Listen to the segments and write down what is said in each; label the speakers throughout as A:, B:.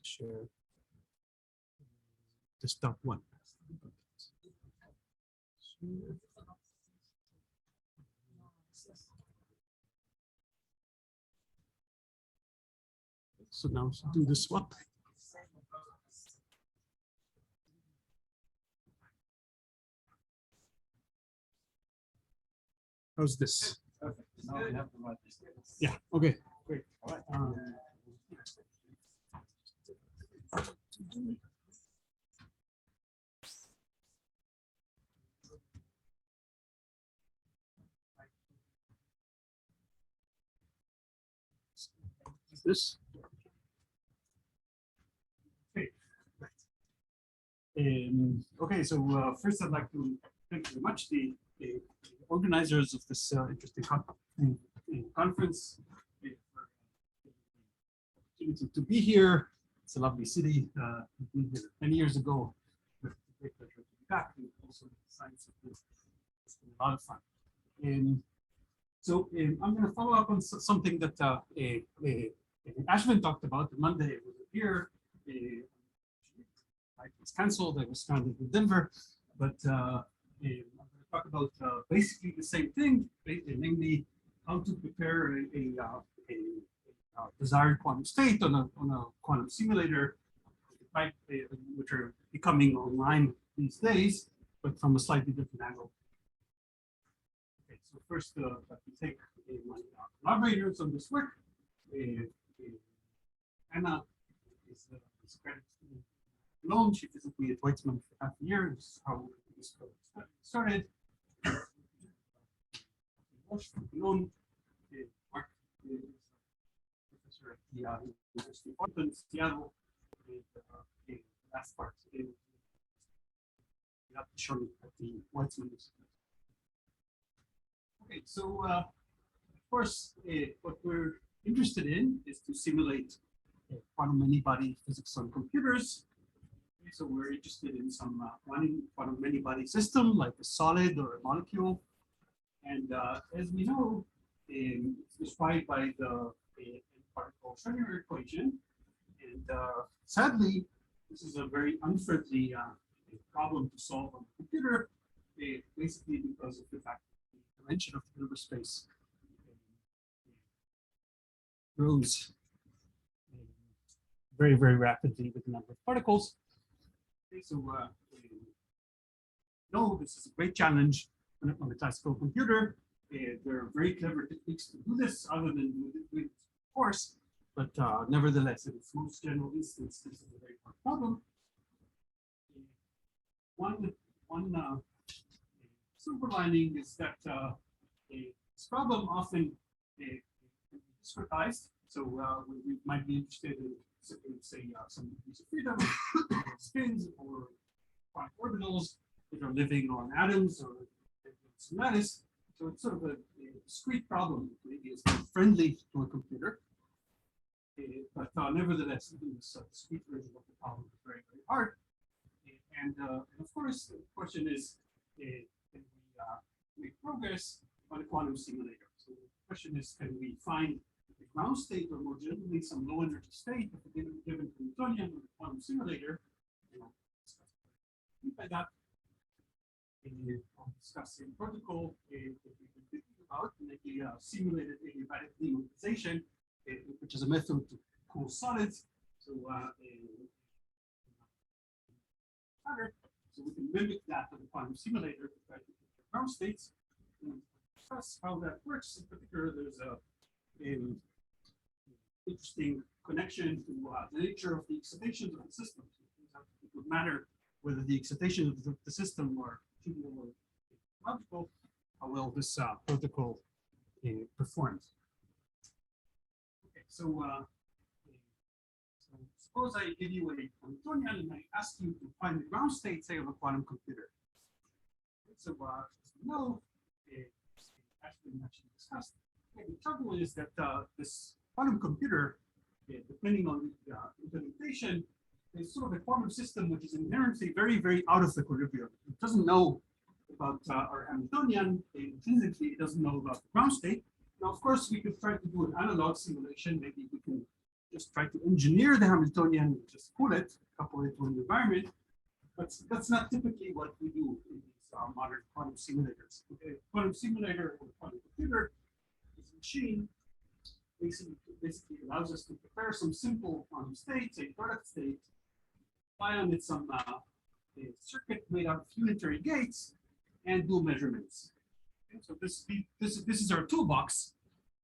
A: share this dot one. So now do the swap. How's this?
B: Perfect. Now we have the right distance.
A: Yeah, okay, great.
B: All right.
A: This. Okay. Okay, so first I'd like to thank you very much the organizers of this interesting conference for the opportunity to be here. It's a lovely city. We've been here many years ago. It's a great pleasure to be back. And also the science of this. It's been a lot of fun. So I'm going to follow up on something that Ashwin talked about. Monday I was here. It was canceled. I was stranded in Denver, but I'm going to talk about basically the same thing, namely how to prepare a desired quantum state on a quantum simulator, type which are becoming online these days, but from a slightly different angle. Okay, so first, let me thank my collaborators on this work. Anna is credited alone. She visited me at Weizmann for half a year. This is how this started. Alone. Mark is professor at the University of Washington, Seattle. The last part is shown at the Weizmann Institute. Okay, so of course, what we're interested in is to simulate quantum many-body physics on computers. Okay, so we're interested in some quantum many-body system, like a solid or a molecule. And as we know, it's described by the particle Schrödinger equation. And sadly, this is a very unfriendly problem to solve on the computer, basically because of the fact that the dimension of the universe space grows very, very rapidly with the number of particles. Okay, so no, this is a great challenge on a classical computer. There are very clever techniques to do this, other than doing it, of course, but nevertheless, in its most general instance, this is a very hard problem. One silver lining is that this problem often can be discretized. So we might be interested in, say, some degrees of freedom, spins, or quantum orbitals that are living on atoms or some lattice. So it's sort of a discrete problem. Maybe it's not friendly to a computer, but nevertheless, even this discrete version of the problem is very, very hard. And of course, the question is, can we make progress on a quantum simulator? So the question is, can we find the ground state, or more generally, some low energy state of a given Hamiltonian on a quantum simulator? By that, I'll discuss in protocol that we've been thinking about, maybe simulated adiabatic demagnetization, which is a method to cool solids. So so we can mimic that of the quantum simulator to try to get the ground states and discuss how that works. In particular, there's an interesting connection to the nature of the excitations of the system. So it would matter whether the excitations of the system are trivial or logical, how well this protocol performs. Okay, so suppose I give you a Hamiltonian and I ask you to find the ground state, say, of a quantum computer. So as we know, as we actually discussed, the trouble is that this quantum computer, depending on the implementation, is sort of a quantum system which is inherently very, very out of equilibrium. It doesn't know about our Hamiltonian. Intrinsically, it doesn't know about the ground state. Now, of course, we could try to do an analog simulation. Maybe we can just try to engineer the Hamiltonian, just pull it, couple it to an environment. But that's not typically what we do in these modern quantum simulators. Okay, quantum simulator or quantum computer is a machine basically allows us to prepare some simple quantum states, a product state, apply on it some a circuit made out of unitary gates, and do measurements. Okay, so this is our toolbox,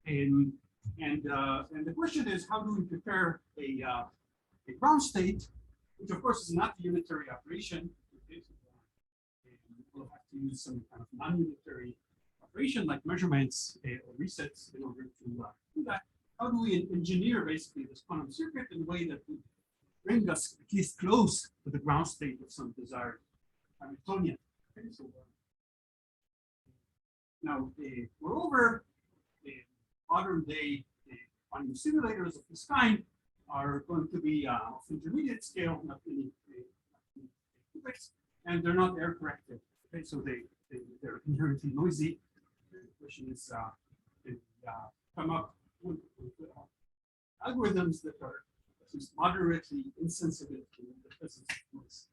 A: and the question is, how do we prepare a ground state, which of course is not a unitary operation. Okay, so, we'll have to use some kind of non-unitary operation like measurements or resets in order to do that. How do we engineer basically this quantum circuit in a way that would bring us at least close to the ground state of some desired Hamiltonian? Okay, so now, moreover, modern day quantum simulators of this kind are going to be of intermediate scale, not many qubits, and they're not error corrected. Okay, so they're inherently noisy. The question is, they come up with algorithms that are at least moderately insensitive to the presence of noise.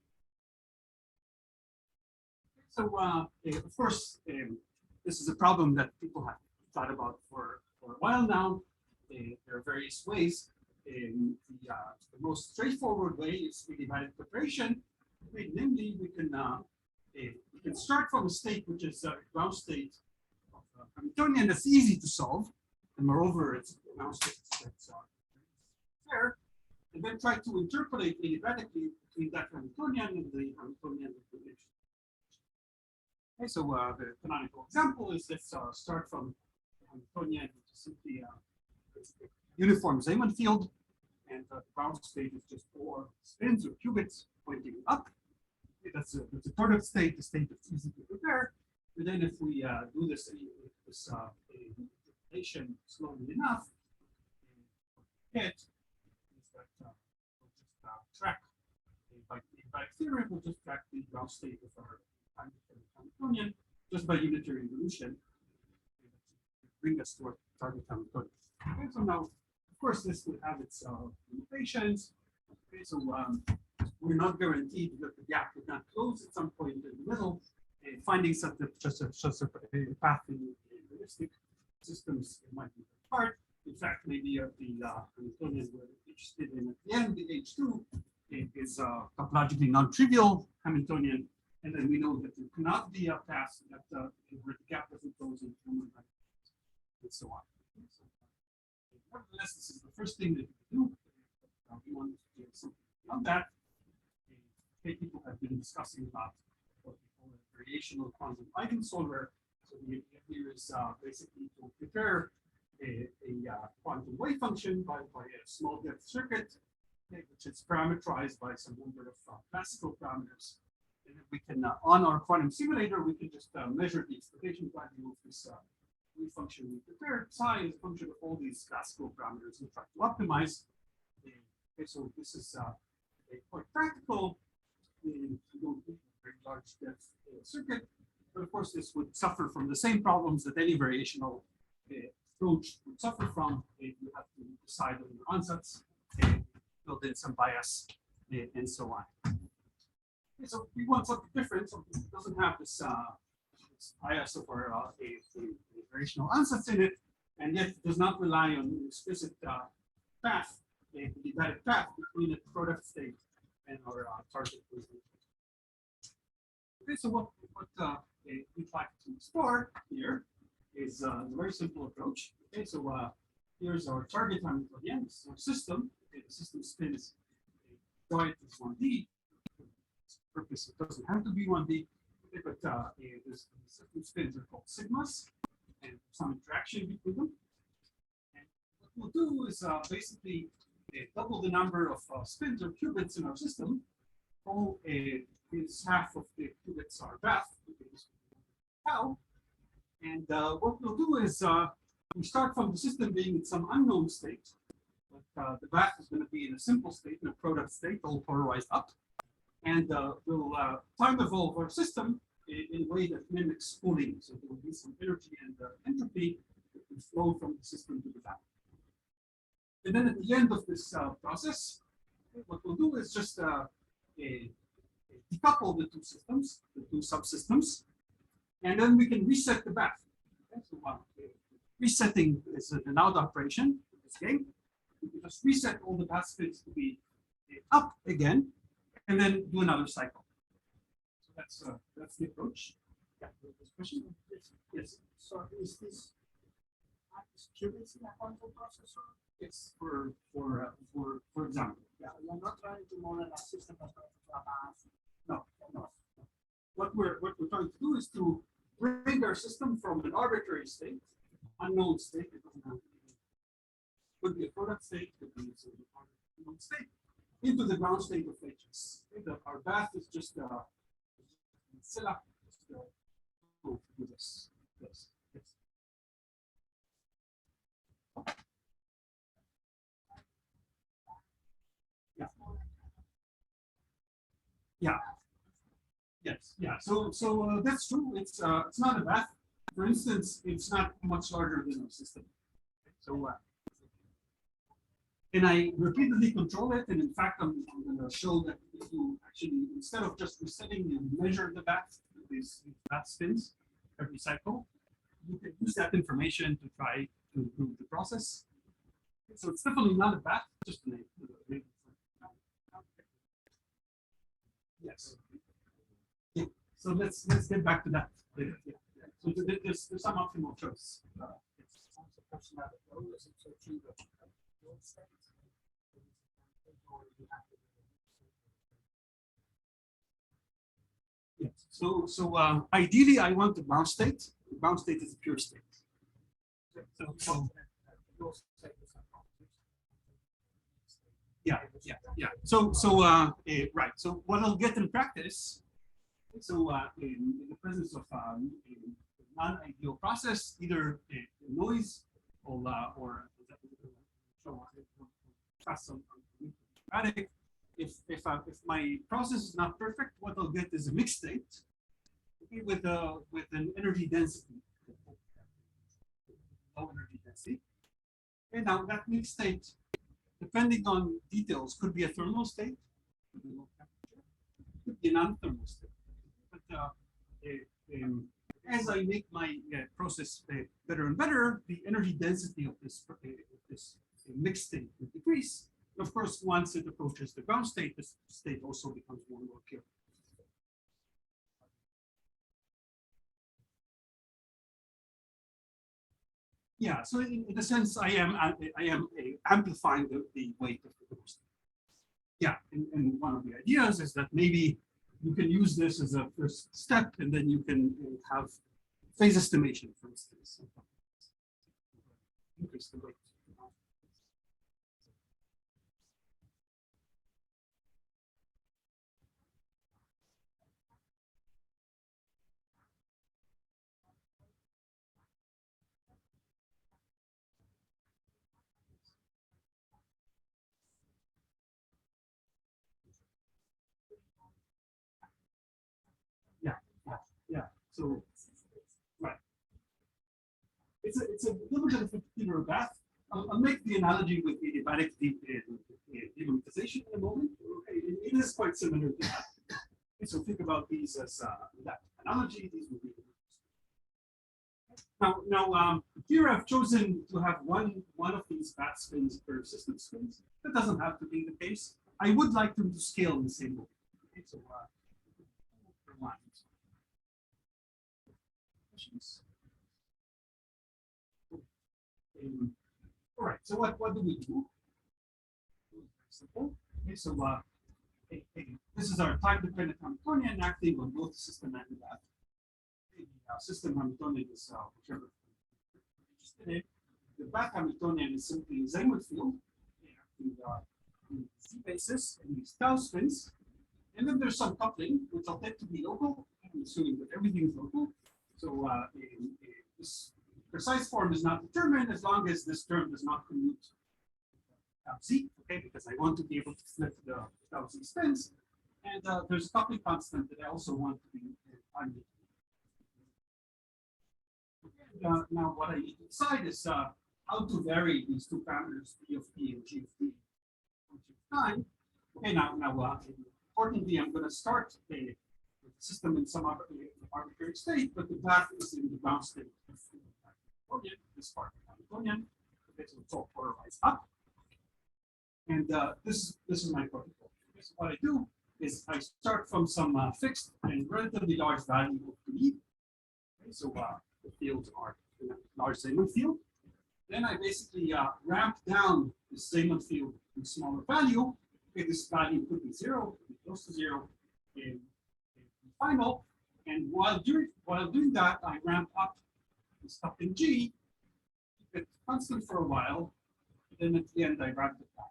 A: So, of course, this is a problem that people have thought about for a while now. There are various ways. The most straightforward way is adiabatic preparation. Namely, we can start from a state which is a ground state of Hamiltonian that's easy to solve, and moreover, it's a ground state that's fair, and then try to interpolate adiabatically between that Hamiltonian and the Hamiltonian relation. Okay, so the canonical example is let's start from Hamiltonian, which is simply a uniform Zeeman field, and the ground state is just 4 spins or qubits pointing up. Okay, that's a product state, the state that's easy to prepare. And then if we do this interpolation slowly enough, get is that we'll just track by theorem, we'll just track the ground state of our Hamiltonian just by unitary evolution, bring us to our target Hamiltonian. Okay, so now, of course, this would have its limitations. Okay, so we're not guaranteed that the gap would not close at some point in the middle. Finding such a path in realistic systems might be hard. In fact, maybe the Hamiltonian we're interested in at the end, the H2, is topologically non-trivial Hamiltonian. And then we know that there cannot be a path that where the gap doesn't close in and so on. So, nevertheless, this is the first thing that you can do. We want to do something beyond that. People have been discussing about what we call a variational quantum eigensolver. So the idea here is basically to prepare a quantum wave function by a small depth circuit, which is parameterized by some number of classical parameters. And then we can, on our quantum simulator, we can just measure the excitation value of this wave function we prepared. Psi is a function of all these classical parameters and try to optimize. Okay, so this is quite practical. We don't need a very large depth circuit, but of course, this would suffer from the same problems that any variational approach would suffer from. You have to decide on your ansatz, build in some bias, and so on. Okay, so we want something different, something that doesn't have this, this bias of our a variational ansatz in it, and yet does not rely on an explicit path, a adiabatic path between a product state and our target position. Okay, so what we'd like to explore here is a very simple approach. Okay, so here's our target Hamiltonian, this is our system. Okay, the system spins quiet as 1D. For purpose, it doesn't have to be 1D, okay, but the system spins are called sigmas, and some interaction between them. And what we'll do is basically double the number of spins or qubits in our system. All is half of the qubits are bath, tau. And what we'll do is we start from the system being in some unknown state, but the bath is going to be in a simple state, in a product state, all polarized up. And we'll time evolve our system in a way that mimics cooling. So there will be some energy and entropy that will flow from the system to the bath. And then at the end of this process, what we'll do is just decouple the two systems, the two subsystems, and then we can reset the bath. Okay, so resetting is an out operation in this game. We can just reset all the bath spins to be up again, and then do another cycle. So that's the approach. Yeah, this question? Yes.
C: So is this qubits in a quantum processor?
A: It's for example.
C: Yeah, you're not trying to model a system that's going to a bath.
A: No. What we're trying to do is to bring our system from an arbitrary state, unknown state, it doesn't have to be, could be a product state, could be an unknown state, into the ground state of Hs. Our bath is just Scylla, to do this. Yes. Yeah. Yes. Yeah. So that's true. It's not a bath. For instance, it's not much larger than our system. So and I repeatedly control it. And in fact, I'm going to show that if you actually, instead of just resetting, you measure the bath, these bath spins every cycle, you can use that information to try to improve the process. So it's definitely not a bath, just a name. Yes. Yeah. So let's get back to that later. Yeah. So there's some optimal choice. Yes. So ideally, I want the bound state. The bound state is a pure state. So yeah. So right. So what I'll get in practice. So in the presence of a non-ideal process, either noise or adiabatic. If my process is not perfect, what I'll get is a mixed state, okay, with an energy density, low energy density. And now that mixed state, depending on details, could be a thermal state, could be low temperature, could be a non-thermal state. But as I make my process better and better, the energy density of this mixed state will decrease. Of course, once it approaches the ground state, this state also becomes more and more pure. Yeah, so in a sense, I am amplifying the weight of the ground state. Yeah, and one of the ideas is that maybe you can use this as a first step, and then you can have phase estimation, for instance. Increase the weight. Yeah. So, right. It's a little bit of a particular bath. I'll make the analogy with adiabatic demagnetization in a moment. Okay, it is quite similar to that. Okay, so think about these as that analogy. These will be now here I've chosen to have one of these bath spins per system spins. That doesn't have to be the case. I would like them to scale in the same way. Okay, so for one. All right, so what do we do? Very simple. Okay, so this is our time-dependent Hamiltonian acting on both the system and the bath. The system Hamiltonian is whichever you're interested in. The bath Hamiltonian is simply a Zeeman field, the Z basis and these tau spins. And then there's some coupling, which will tend to be local. I'm assuming that everything is local. So this precise form is not determined as long as this term does not commute tau z, okay, because I want to be able to flip the tau z spins. And there's a coupling constant that I also want to be undetermined. Now what I need to decide is how to vary these two parameters, P of T and G of T, from time. Okay, now, importantly, I'm going to start the system in some arbitrary state, but the path is in the ground state of Hamiltonian, this part of Hamiltonian. Okay, so it's all polarized up. And this is my protocol. Okay, so what I do is I start from some fixed and relatively large value of P. Okay, so the fields are in a large Zeeman field. Then I basically ramp down the Zeeman field to a smaller value. Okay, this value could be 0, could be close to 0 in final. And while doing that, I ramp up the stuff in G, keep it constant for a while. Then at the end, I ramp it down.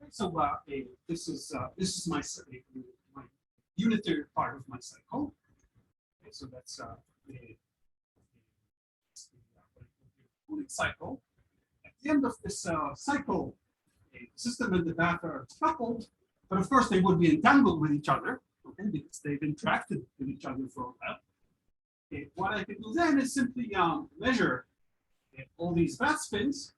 A: Okay, so this is my unitary part of my cycle. Okay, so that's the cycle. At the end of this cycle, the system and the bath are coupled, but of course they would be entangled with each other, okay, because they've interacted with each other for a while. Okay, what I can do then is simply measure all these bath spins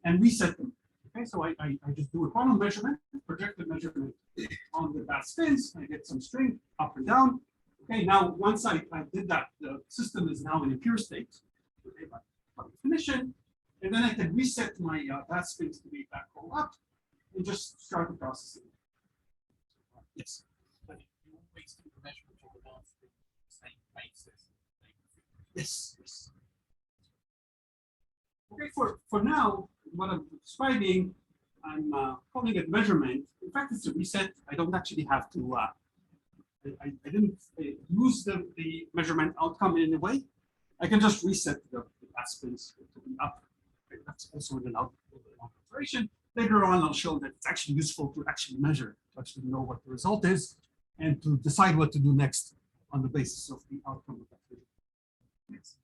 A: and reset them. Okay, so I just do a quantum measurement, projected measurement on the bath spins. I get some string up and down. Okay, now once I did that, the system is now in a pure state. Okay, by definition, and then I can reset my bath spins to be back all up and just start the processing. Yes.
B: But you always do the measurement of the bath spin on the same basis.
A: Yes. Yes. Okay, for now, what I'm describing, I'm calling it measurement. In fact, it's a reset. I don't actually have to. I didn't use the measurement outcome in any way. I can just reset the bath spins to be up. Okay, that's also an operation. Later on, I'll show that it's actually useful to actually measure, to actually know what the result is, and to decide what to do next on the basis of the outcome of that measurement. Yes.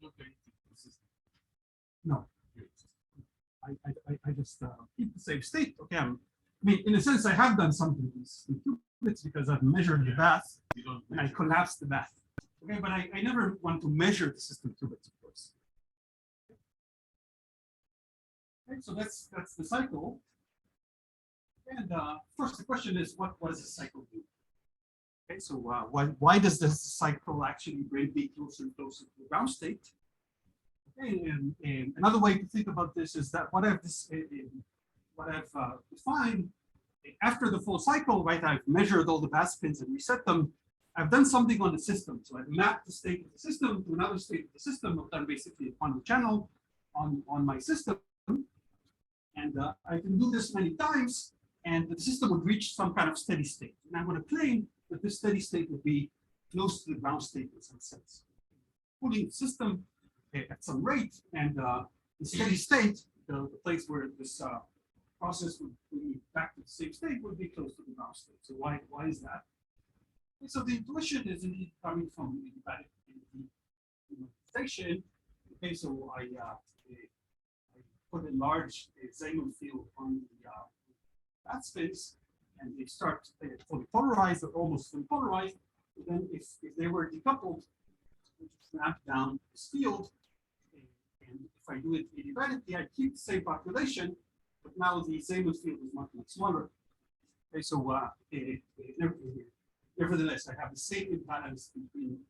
A: No. I just keep the same state. Okay, I mean, in a sense, I have done something with these qubits because I've measured the bath and I collapsed the bath. Okay, but I never want to measure the system qubits, of course. Okay, so that's the cycle. And first, the question is, what does the cycle do? Okay, so why does this cycle actually bring me closer and closer to the ground state? Okay, and another way to think about this is that what I've defined after the full cycle, right? I've measured all the bath spins and reset them. I've done something on the system. So I've mapped the state of the system to another state of the system. I've done basically a quantum channel on my system. And I can do this many times, and the system would reach some kind of steady state. And I'm going to claim that this steady state would be close to the ground state in some sense. Pulling the system at some rate, and the steady state, the place where this process would be back to the same state, would be close to the ground state. So why is that? And so the intuition is indeed coming from the adiabatic demagnetization. Okay, so I put a large Zeeman field on the bath spins, and they start fully polarized or almost fully polarized. And then if they were decoupled, we just ramp down this field. And if I do it adiabatically, I keep the same population, but now the Zeeman field is much smaller. Okay, so nevertheless, I have the same imbalance between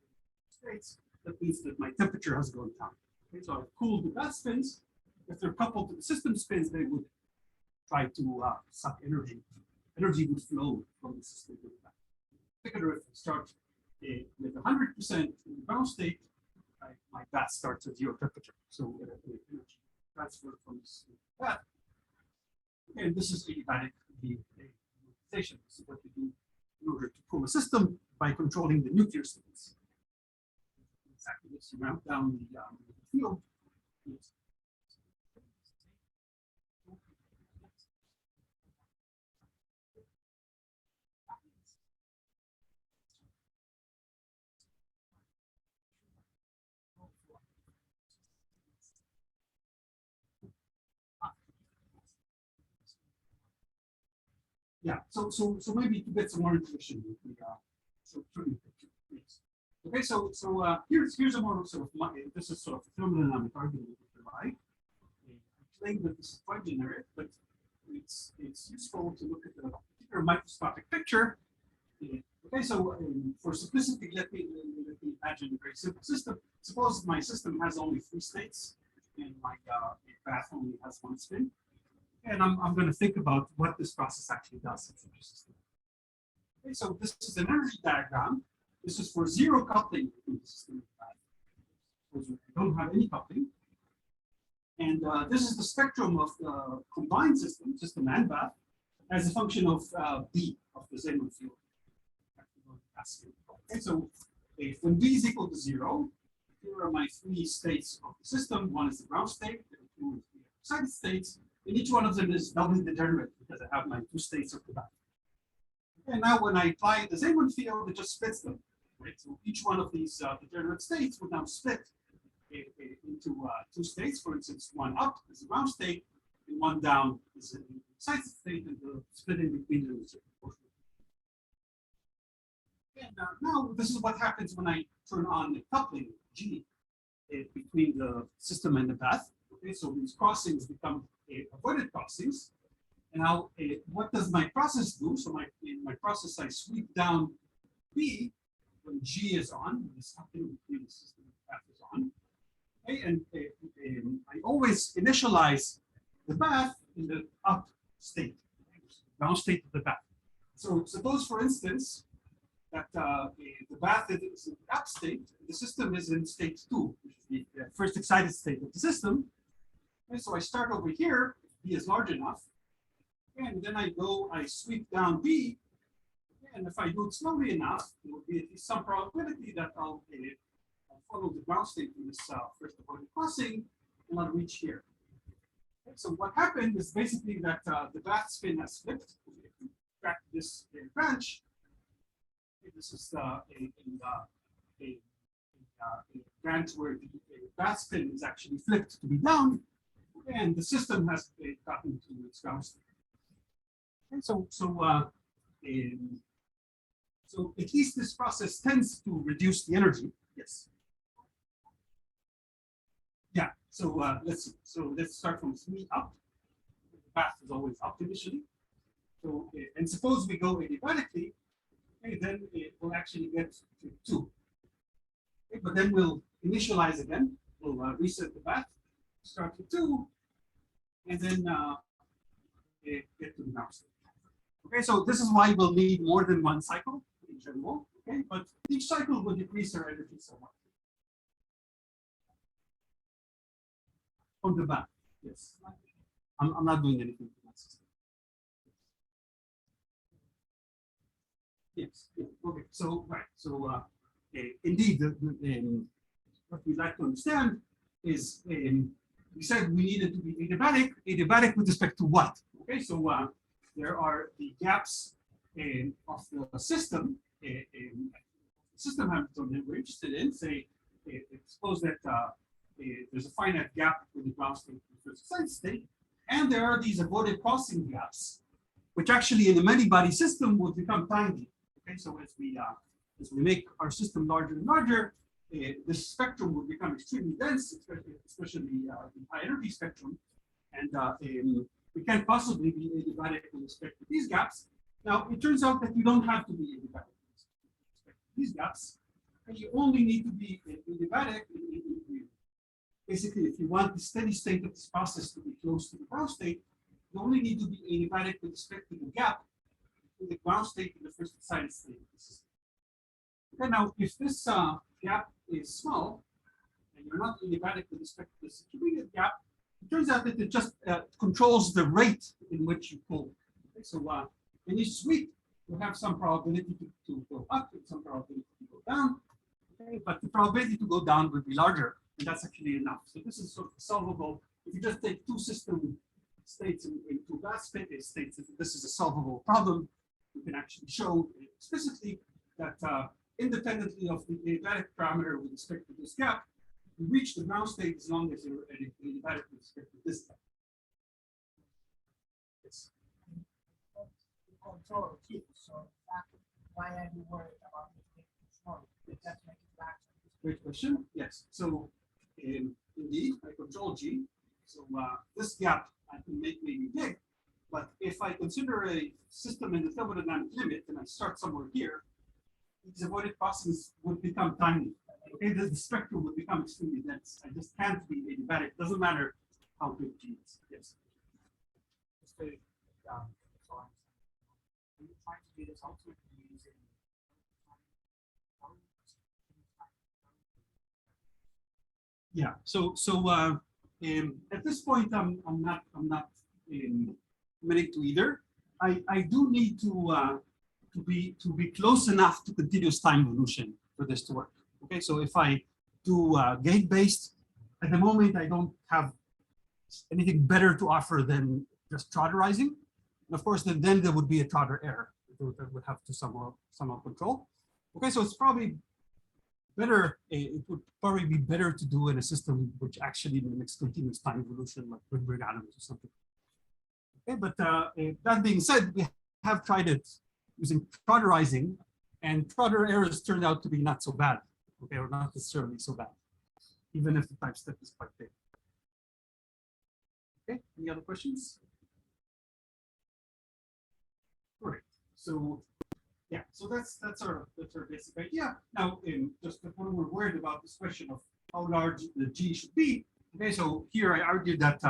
A: states. That means that my temperature has gone down. Okay, so I've cooled the bath spins. If they're coupled to the system spins, they would try to suck energy. Energy would flow from the system to the bath. Particularly if I start with 100% in the ground state, my bath starts at 0 temperature. So energy transfer from this to the bath. And this is adiabatic demagnetization. This is what we do in order to cool a system by controlling the nuclear states. Exactly this, you ramp down the field. Yeah, so maybe to get some more intuition, okay, so here's a more sort of this is sort of a thermodynamic argument, if you like. explain that this is quite generic, but it's useful to look at the particular microscopic picture. Okay, so for simplicity, let me imagine a very simple system. Suppose my system has only 3 states, and my bath only has 1 spin. And I'm going to think about what this process actually does in such a system. Okay, so this is an energy diagram. This is for 0 coupling between the system and the bath. Suppose we don't have any coupling. And this is the spectrum of the combined system and bath, as a function of B, of the Zeeman field. Okay, so if when B is equal to 0, here are my 3 states of the system. One is the ground state, 2 is the excited states, and each one of them is doubly degenerate because I have my 2 states of the bath. And now when I apply the Zeeman field, it just splits them. Right? So each one of these degenerate states would now split into 2 states. For instance, one up is the ground state, and one down is the excited state, and the splitting between them is proportional. And now this is what happens when I turn on the coupling G between the system and the bath. Okay, so these crossings become avoided crossings. And now what does my process do? So in my process, I sweep down B when G is on, when this coupling between the system and the bath is on. Okay, and I always initialize the bath in the up state, ground state of the bath. So suppose, for instance, that the bath is in the up state, the system is in state 2, which is the first excited state of the system. And so I start over here, B is large enough, and then I sweep down B, and if I do it slowly enough, there will be at least some probability that I'll follow the ground state in this first avoided crossing, and I'll reach here. Okay, so what happened is basically that the bath spin has flipped. If you track this branch, this is a branch where the bath spin is actually flipped to be down, and the system has gotten to its ground state. And so at least this process tends to reduce the energy. Yes. Yeah. So let's see. So let's start from 3 up. The bath is always up initially. So and suppose we go adiabatically. Okay, then it will actually get to 2. Okay, but then we'll initialize again. We'll reset the bath, start with 2, and then get to the ground state. Okay, so this is why we'll need more than 1 cycle in general. Okay, but each cycle will decrease our energy somewhat. From the bath, yes. I'm not doing anything to that system. Yes. Yeah, okay. So right. So indeed, what we'd like to understand is we said we needed to be adiabatic. Adiabatic with respect to what? Okay. So there are the gaps of the system. System Hamiltonian we're interested in. Say, suppose that there's a finite gap between the ground state and the first excited state, and there are these avoided crossing gaps, which actually in a many-body system will become tiny. Okay, so as we make our system larger and larger, this spectrum will become extremely dense, especially the high energy spectrum, and we can't possibly be adiabatic with respect to these gaps. Now, it turns out that you don't have to be adiabatic with respect to these gaps, and you only need to be adiabatic basically, if you want the steady state of this process to be close to the ground state, you only need to be adiabatic with respect to the gap between the ground state and the first excited state of the system. Okay, now, if this gap is small, and you're not adiabatic with respect to this intermediate gap, it turns out that it just controls the rate in which you pull. Okay, so in each sweep, you have some probability to go up and some probability to go down. Okay, but the probability to go down would be larger, and that's actually enough. So this is sort of solvable. If you just take 2 system states and 2 bath states, this is a solvable problem. You can actually show explicitly that independently of the adiabatic parameter with respect to this gap, you reach the ground state as long as you're adiabatic with respect to this gap. Yes.
C: Control T, so why are you worried about it control? That makes it back.
A: Great question. Yes. So indeed, I control G. So this gap I can make maybe big, but if I consider a system in the thermodynamic limit and I start somewhere here, these avoided processes would become tiny. Okay, the spectrum would become extremely dense. I just can't be adiabatic. Doesn't matter how big G is. Yes.
B: Just to, so are you trying to do this ultimately using
A: Yeah. At this point, I'm not committing to either. I do need to be close enough to continuous time evolution for this to work. Okay, so if I do gate based, at the moment I don't have anything better to offer than just trotterizing. And of course, then there would be a trotter error that would have to somehow control. Okay, so it's probably better. It would probably be better to do in a system which actually mimics continuous time evolution, like Weizmann atoms or something. Okay, but that being said, we have tried it using trotterizing, and trotter errors turned out to be not so bad. Okay, or not necessarily so bad, even if the time step is quite big. Okay, any other questions? All right, so yeah, so that's our basic idea. Now, just when we're worried about this question of how large the G should be, okay, so here I argued that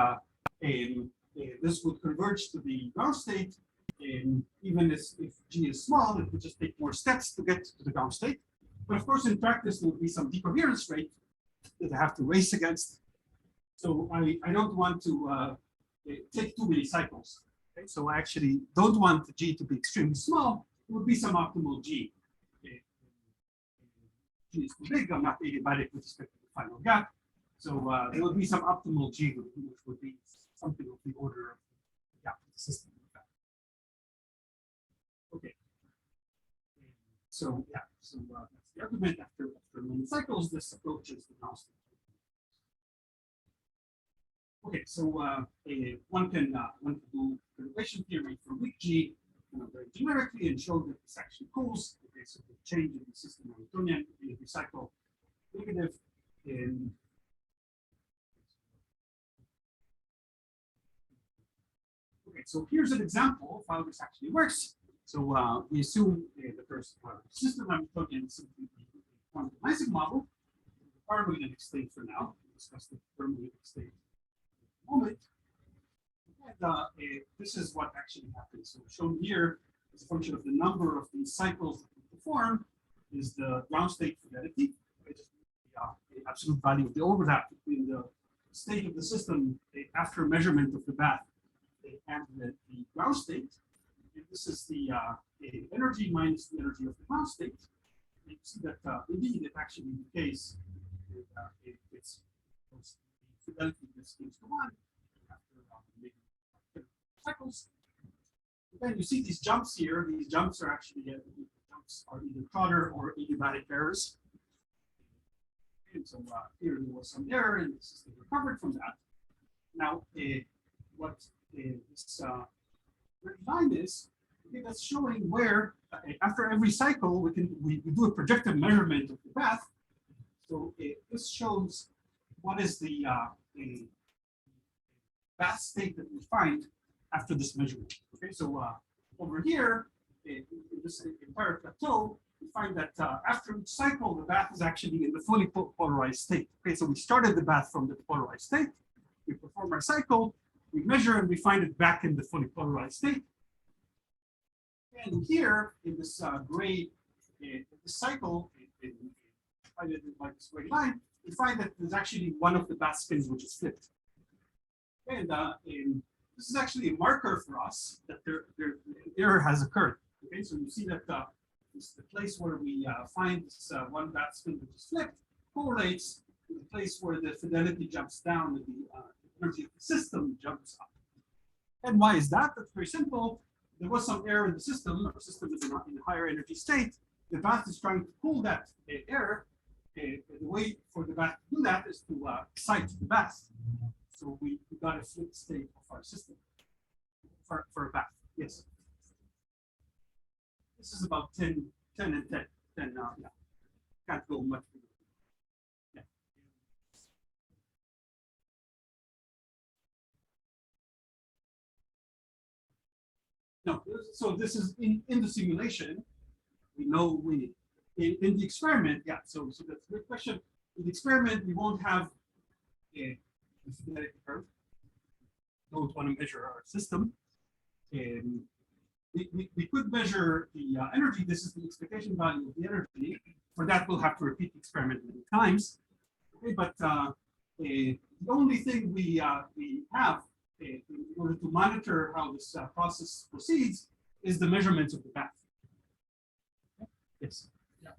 A: this would converge to the ground state, even if G is small, it would just take more steps to get to the ground state. But of course, in practice, there will be some decoherence rate that I have to race against. So I don't want to take too many cycles. Okay? So I actually don't want the G to be extremely small. It would be some optimal G. G is too big. I'm not adiabatic with respect to the final gap. So there would be some optimal G, which would be something of the order of the gap of the system. Okay. So yeah, so that's the argument. After many cycles, this approaches the ground state. Okay, so one can do perturbation theory for weak G, very generically, and show that this actually cools. Okay, so the change in the system Hamiltonian, if we cycle negative in. Okay, so here's an example of how this actually works. So we assume the first system Hamiltonian is simply a quantizing model. The fermionic state for now. We'll discuss the fermionic state in a moment. And this is what actually happens. So shown here as a function of the number of these cycles that we perform is the ground state fidelity, which is the absolute value of the overlap between the state of the system after measurement of the bath and the ground state. And this is the energy minus the energy of the ground state. And you see that indeed it actually decays. It's the fidelity is to 1 after cycles. And then you see these jumps here. These jumps are actually either trotter or adiabatic errors. And so here there was some error, and the system recovered from that. Now, what this red line is, okay, that's showing where after every cycle we do a projective measurement of the path. So this shows what is the path state that we find after this measurement. Okay, so over here in this entire plateau, we find that after each cycle, the bath is actually in the fully polarized state. Okay, so we started the bath from the polarized state. We perform our cycle, we measure, and we find it back in the fully polarized state. And here in this gray this cycle, divided by this gray line, we find that there's actually one of the bath spins which is flipped. And this is actually a marker for us that the error has occurred. Okay, so you see that this is the place where we find this one bath spin which is flipped correlates to the place where the fidelity jumps down and the energy of the system jumps up. And why is that? That's very simple. There was some error in the system. Our system is in a higher energy state. The bath is trying to pull that error. The way for the bath to do that is to excite the bath. So we got a flipped state of our system for a bath. Yes. This is about 10 and 10. Yeah. Can't go much bigger. Yeah. No, so this is in the simulation. We know in the experiment, yeah. So that's a good question. In the experiment, we won't have a kinetic curve. Don't want to measure our system. We could measure the energy. This is the expectation value of the energy. For that, we'll have to repeat the experiment many times. Okay, but the only thing we have in order to monitor how this process proceeds is the measurements of the path. Okay. Yes.
B: Yeah.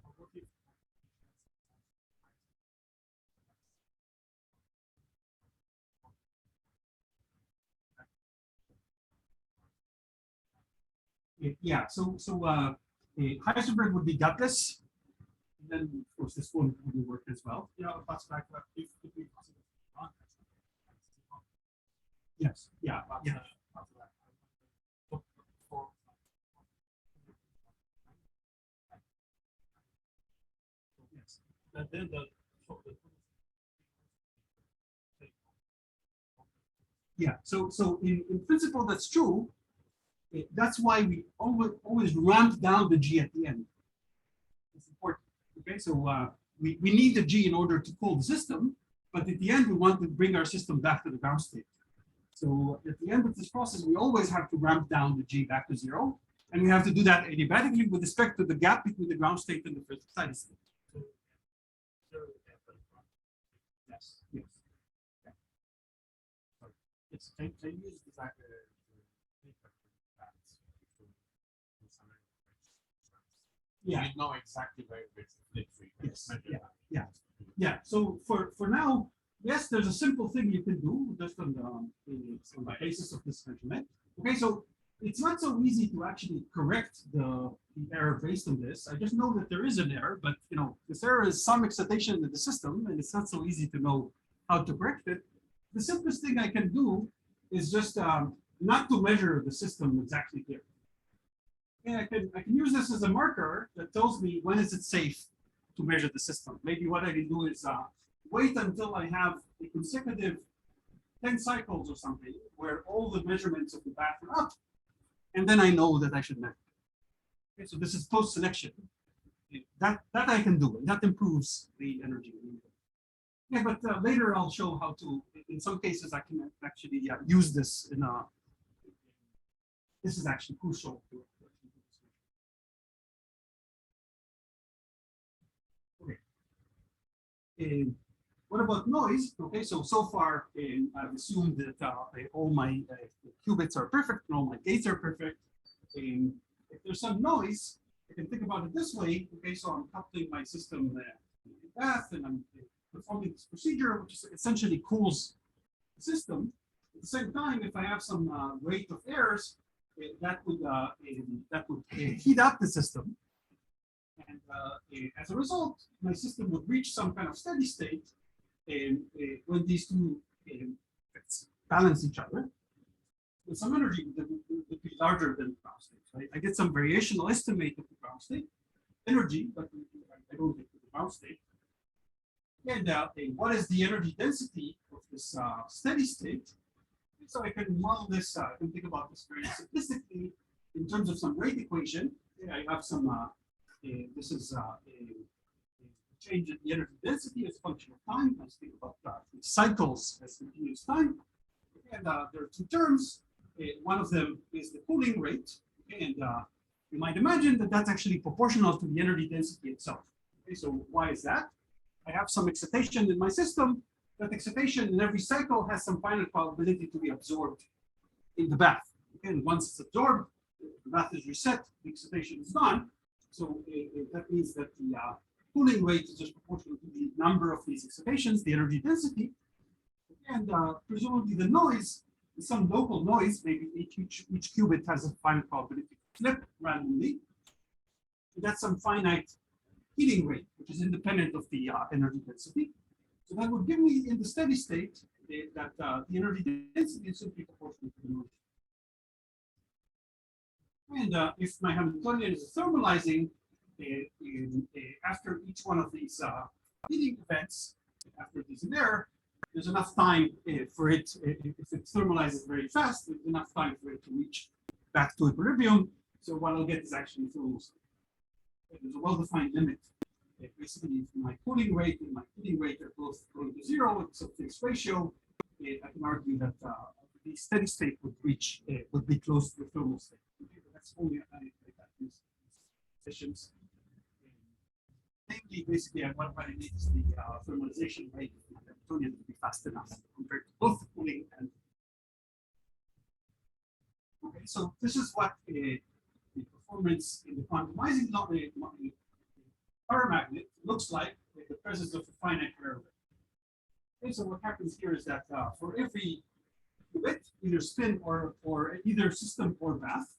A: Yeah. So Heisenberg would be gutless. And then of course this one would work as well.
B: Yeah, that's back if we
A: Yes. Yeah. Yeah. Yes.
B: And then
A: Yeah. So in principle that's true. That's why we always ramp down the G at the end. It's important. Okay. So we need the G in order to cool the system, but at the end we want to bring our system back to the ground state. So at the end of this process, we always have to ramp down the G back to 0. And we have to do that adiabatically with respect to the gap between the ground state and the first steady state. Yes. Yes.
B: yes, can you use this
A: Yeah.
C: You know exactly where it's free.
A: Yes. Yeah. Yeah. So for now, yes, there's a simple thing you can do just on the basis of this measurement. Okay, so it's not so easy to actually correct the error based on this. I just know that there is an error, but you know, this error is some excitation in the system, and it's not so easy to know how to correct it. The simplest thing I can do is just not to measure the system exactly here. Yeah, I can use this as a marker that tells me when is it safe to measure the system. Maybe what I can do is wait until I have a consecutive 10 cycles or something where all the measurements of the path are up, and then I know that I should measure. Okay, so this is post-selection. That I can do, and that improves the energy. Yeah, but later I'll show how to. In some cases, I can actually use this in a. This is actually crucial. Okay. What about noise? Okay, so far I've assumed that all my qubits are perfect and all my gates are perfect. If there's some noise, I can think about it this way. Okay, so I'm coupling my system path and I'm performing this procedure, which essentially cools the system. At the same time, if I have some rate of errors, that would heat up the system. And as a result, my system would reach some kind of steady state when these two balance each other. With some energy that would be larger than the ground state. Right? I get some variational estimate of the ground state energy, but I don't get to the ground state. And what is the energy density of this steady state? So I can model this. I can think about this very simplistically in terms of some rate equation. I have some. This is a change in the energy density as a function of time. Let's think about cycles as continuous time. And there are two terms. One of them is the cooling rate. And you might imagine that that's actually proportional to the energy density itself. Okay, so why is that? I have some excitation in my system. That excitation in every cycle has some finite probability to be absorbed in the bath. Okay, and once it's absorbed, the bath is reset, the excitation is gone. So that means that the cooling rate is just proportional to the number of these excitations, the energy density. And presumably the noise is some local noise. Maybe each qubit has a finite probability to flip randomly. And that's some finite heating rate, which is independent of the energy density. So that would give me in the steady state that the energy density is simply proportional to the noise. And if my Hamiltonian is thermalizing after each one of these heating events, after there's an error, there's enough time for it, if it thermalizes very fast, there's enough time for it to reach back to equilibrium. So what I'll get is actually there's a well-defined limit. Basically, if my cooling rate and my heating rate are both going to zero, it's a fixed ratio. I can argue that the steady state would be close to the thermal state. Okay, but that's only efficiency. Namely, basically, what I need is the thermalization rate of the Hamiltonian to be fast enough compared to both the cooling and. Okay, so this is what the performance in the quantumizing paramagnet looks like with the presence of a finite error rate. Okay, so what happens here is that for every qubit, either spin or either system or bath,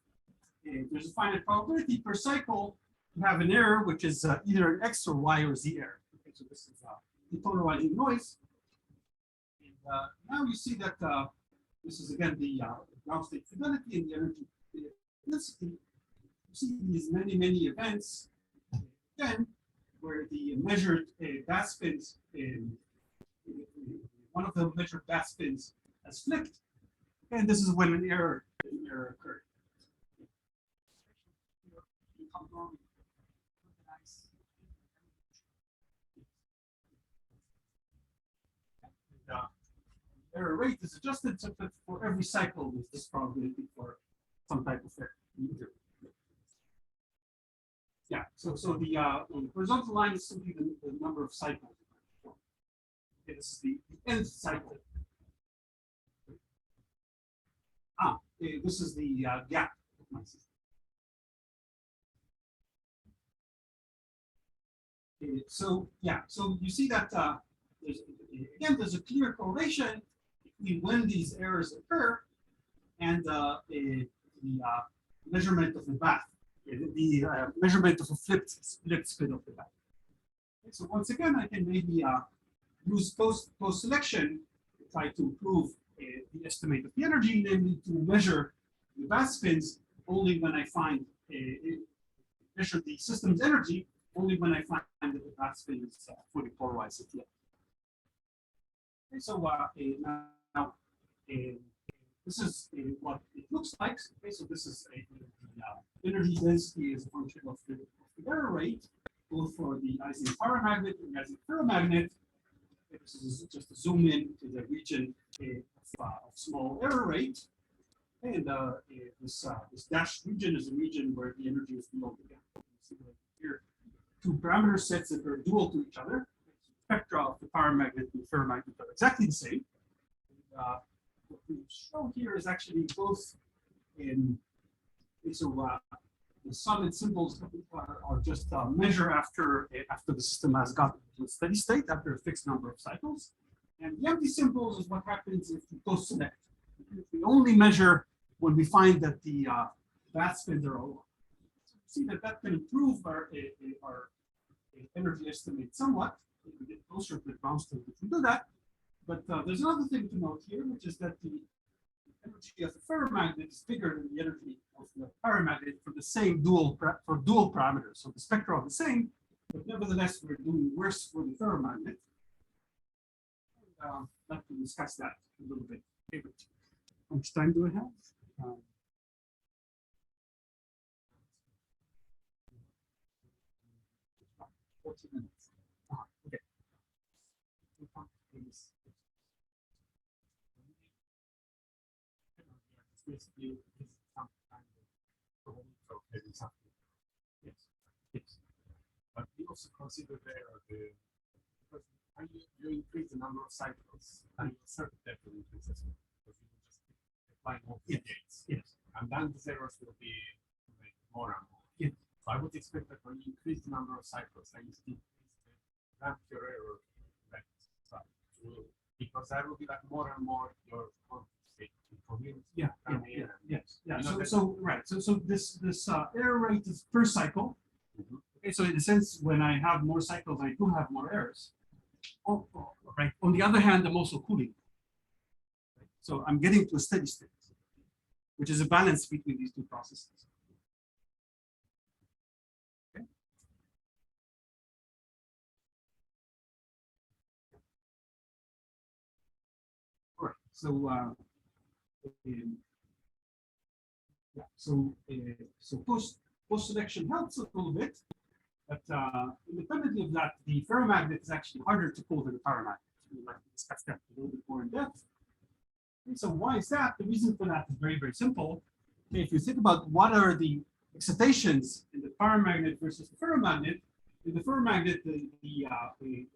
A: there's a finite probability per cycle to have an error, which is either an X or Y or Z error. Okay, so this is depolarizing noise. And now you see that this is again the ground state fidelity and the energy density. You see these many events again, where the measured bath spins one of the measured bath spins has flipped, and this is when an error occurred. Error rate is adjusted so that for every cycle there's this probability for some type of error. Yeah, so the horizontal line is simply the number of cycles. Okay, this is the nth cycle. Okay, this is the gap of my system. Okay, so yeah, so you see that there's a clear correlation between when these errors occur and the measurement of the bath, the measurement of a flipped spin of the bath. Okay, so once again, I can maybe use post-selection to try to improve the estimate of the energy, namely to measure the bath spins only when I find measure the system's energy only when I find that the bath spin is fully polarized at the end. Okay, so now this is what it looks like. Okay, so this is the energy density as a function of the error rate, both for the Ising paramagnet and Ising ferromagnet. Okay, this is just a zoom in to the region of small error rate, and this dashed region is a region where the energy is below the gap. Here, two parameter sets that are dual to each other. Spectra of the paramagnet and ferromagnet are exactly the same. And, what we show here is actually both in the solid symbols are just measure after the system has got to a steady state after a fixed number of cycles, and the empty symbols is what happens if we post-select. If we only measure when we find that the bath spins are all. So you see that can improve our energy estimate somewhat. If we get closer to the ground state, we can do that. But there's another thing to note here, which is that the energy of the ferromagnet is bigger than the energy of the paramagnet for the same dual parameters. So the spectra are the same, but nevertheless, we're doing worse for the ferromagnet. I'd like to discuss that a little bit. How much time do I have? 14 minutes. Okay. Basically, some kind of yes. Yes.
D: But we also consider there because when you increase the number of cycles, and you certain that will increase as well. Because you will just apply more gates.
A: Yes.
D: And then the zeros will be more and more.
A: Yes.
D: So I would expect that when you increase the number of cycles, then you still increase the your error rate. Because that will be like more and more your
A: Yeah. Yes. Yeah. So this error rate is per cycle.
D: Mm-hmm.
A: Okay. So in a sense, when I have more cycles, I do have more errors. Right. On the other hand, I'm also cooling. Right? So I'm getting to a steady state, which is a balance between these two processes. Okay. All right. So Yeah. So post selection helps a little bit, but independently of that, the ferromagnet is actually harder to pull than the paramagnet. We'd like to discuss that a little bit more in depth. And so why is that? The reason for that is very, very simple. Okay, if you think about what are the excitations in the paramagnet versus the ferromagnet, in the ferromagnet, the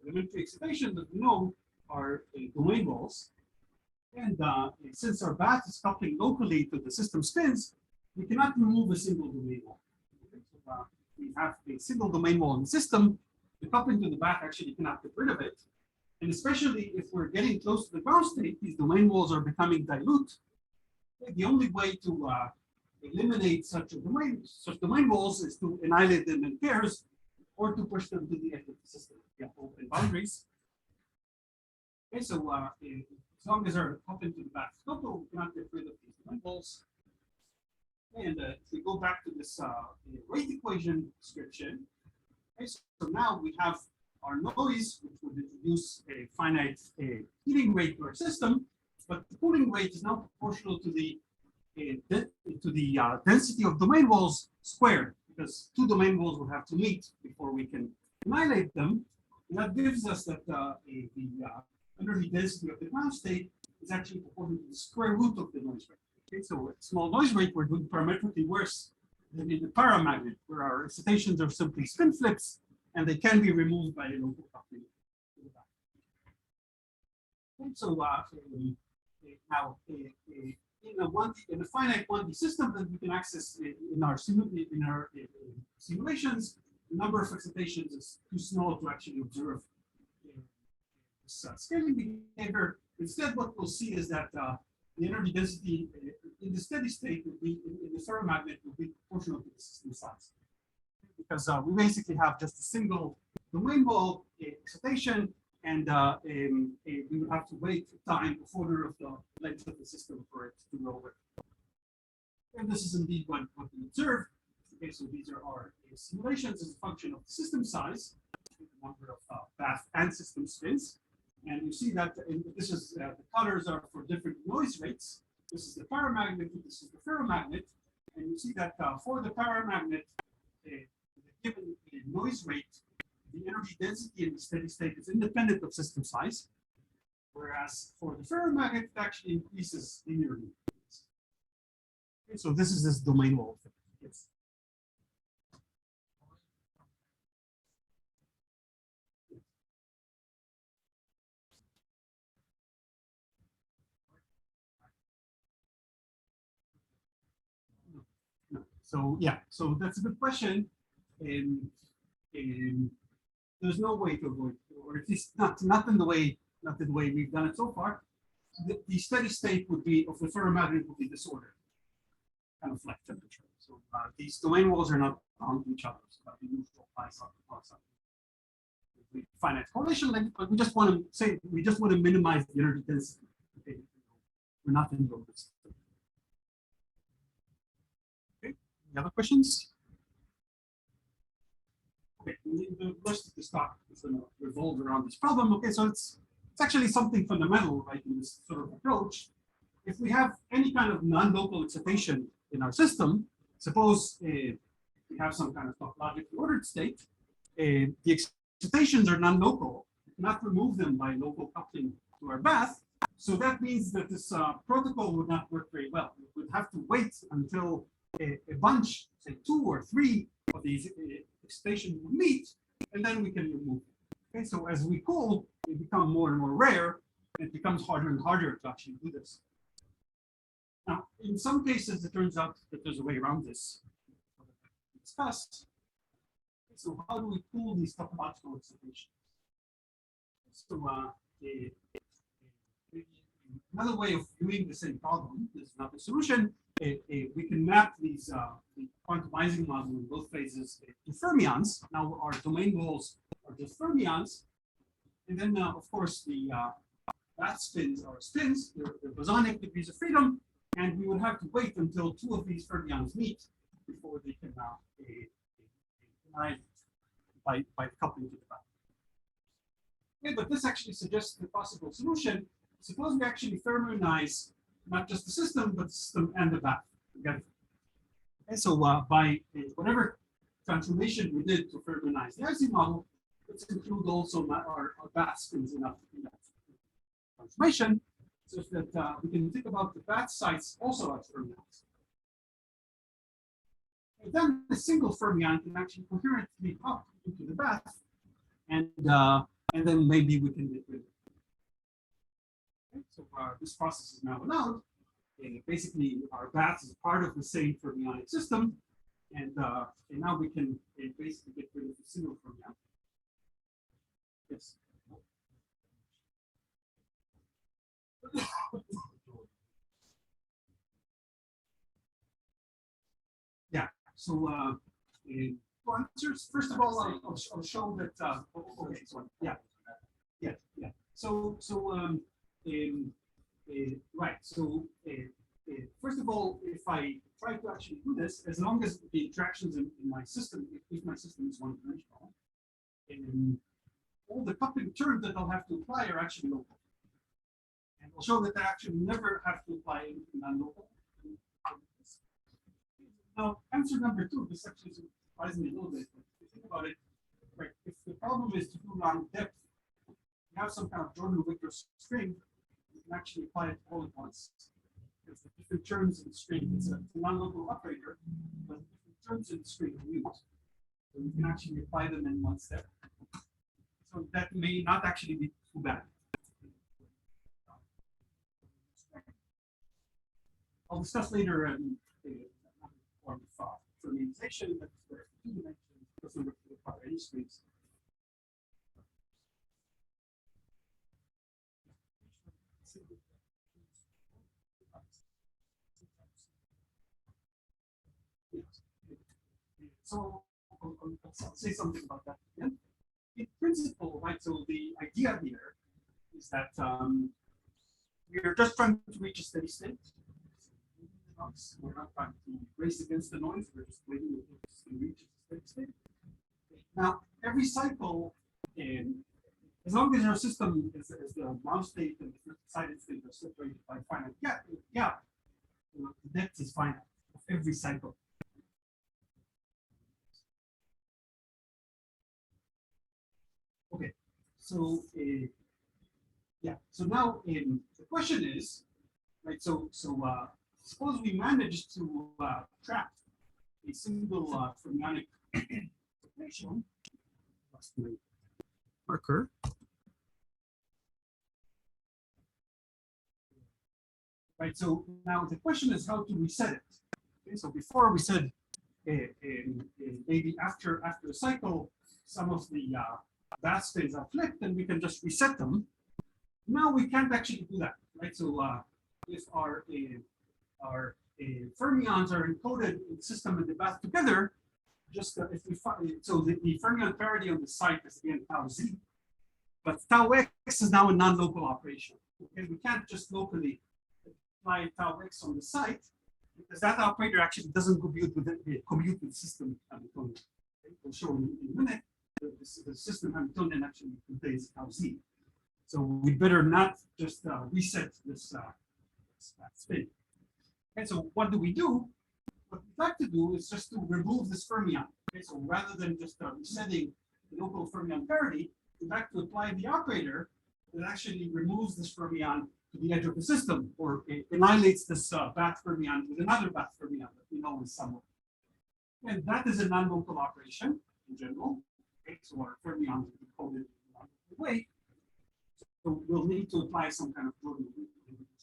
A: elementary excitations that we know are domain walls. And since our bath is coupling locally to the system spins, we cannot remove a single domain wall. Okay, so, we have a single domain wall in the system. The coupling to the bath actually cannot get rid of it. And especially if we're getting close to the ground state, these domain walls are becoming dilute. The only way to eliminate such domain walls is to annihilate them in pairs or to push them to the edge of the system. Yeah, open boundaries. Okay, so as long as they're open to the back total, we cannot get rid of these domain walls. And if we go back to this rate equation description, okay, so now we have our noise, which would introduce a finite heating rate to our system, but the cooling rate is now proportional to the density of domain walls squared, because two domain walls will have to meet before we can annihilate them. And that gives us that the energy density of the ground state is actually proportional to the square root of the noise rate. Okay, so at small noise rate, we're doing parametrically worse than in the paramagnet, where our excitations are simply spin flips, and they can be removed by a local coupling. And so now in a finite 1D system that we can access in our simulations, the number of excitations is too small to actually observe this scaling behavior. Instead, what we'll see is that the energy density in the steady state would be in the ferromagnet will be proportional to the system size, because we basically have just a single domain wall excitation, and we would have to wait time a quarter of the length of the system for it to go over. And this is indeed what we observe. Okay, so these are our simulations as a function of the system size, the number of bath and system spins. And you see that this is the colors are for different noise rates. This is the paramagnet, this is the ferromagnet. And you see that for the paramagnet, the given noise rate, the energy density in the steady state is independent of system size. Whereas for the ferromagnet, it actually increases linearly. Okay, so this is this domain wall effect. Yes. No. So yeah, so that's a good question. There's no way to avoid, or at least not in the way we've done it so far. The steady state would be of the ferromagnet would be disordered, kind of like temperature. So these domain walls are not on each other. So the neutral applies on the finite correlation length, but we just want to minimize the energy density. Okay, we're not in the system. Okay, any other questions? Okay, the rest of this talk is going to revolve around this problem. Okay, so it's actually something fundamental, right, in this sort of approach. If we have any kind of non-local excitation in our system, suppose we have some kind of topologically ordered state, the excitations are non-local. We cannot remove them by local coupling to our bath. So that means that this protocol would not work very well. We would have to wait until a bunch, say 2 or 3 of these excitations will meet, and then we can remove them. Okay, so as we cool, they become more and more rare, and it becomes harder and harder to actually do this. Now, in some cases, it turns out that there's a way around this. Discuss. So how do we cool these topological excitations? So another way of doing the same problem, this is not the solution. We can map these the quantumizing model in both phases to fermions. Now our domain walls are just fermions, and then of course the bath spins are spins. They're bosonic degrees of freedom, and we would have to wait until 2 of these fermions meet before they can by coupling to the bath. Okay, but this actually suggests a possible solution. Suppose we actually fermionize not just the system, but the system and the bath together. And so by whatever transformation we did to fermionize the IC model, let's include also our bath spins in that transformation, such that we can think about the bath sites also as fermions. And then a single fermion can actually coherently pop into the bath, and then maybe we can get rid of it. Okay, so this process is now allowed. Basically, our bath is part of the same fermionic system, and now we can basically get rid of the single fermion. Yes. Yeah. So answers. First of all, I'll show that. Okay. So yeah. So right. So first of all, if I try to actually do this, as long as the interactions in my system, if my system is one-dimensional, all the coupling terms that I'll have to apply are actually local. And I'll show that I actually never have to apply anything non-local. Now, answer number 2, this actually surprises me a little bit. But if you think about it, right, if the problem is to do long depth, you have some kind of Jordan-Victor string, you can actually apply it all at once. Because the different terms in the string, it's a non-local operator, but the different terms in the string are used. So you can actually apply them in one step. So that may not actually be too bad. I'll discuss later another form of fermiionization, but for 2 dimensions, doesn't require any strings. So I'll say something about that again. In principle, right, so the idea here is that we're just trying to reach a steady state. We're not trying to race against the noise, we're just waiting to reach a steady state. Now, every cycle, as long as your system is the ground state and the excited state are separated by finite gap, the depth is finite of every cycle. Okay, so so now the question is, right? So suppose we manage to trap a single fermionic equation. Lost my marker. Right. So now the question is how to reset it. Okay, so before we said maybe after a cycle, some of the bath spins are flipped and we can just reset them. Now we can't actually do that, right? So if our fermions are encoded in the system and the bath together, just if we find so the fermion parity on the site is again tau z, but tau x is now a non-local operation. Okay, we can't just locally apply tau x on the site because that operator actually doesn't commute with the system Hamiltonian. Okay, we'll show in a minute. The system Hamiltonian actually contains tau z. So we better not just reset this spin. And so what do? What we'd like to do is just to remove this fermion. Okay, so rather than just resetting the local fermion parity, we'd like to apply the operator that actually removes this fermion to the edge of the system, or it annihilates this bath fermion with another bath fermion that we know is somewhere. And that is a non-local operation in general. Okay, so our fermions are encoded in a non-local way. So we'll need to apply some kind of Jordan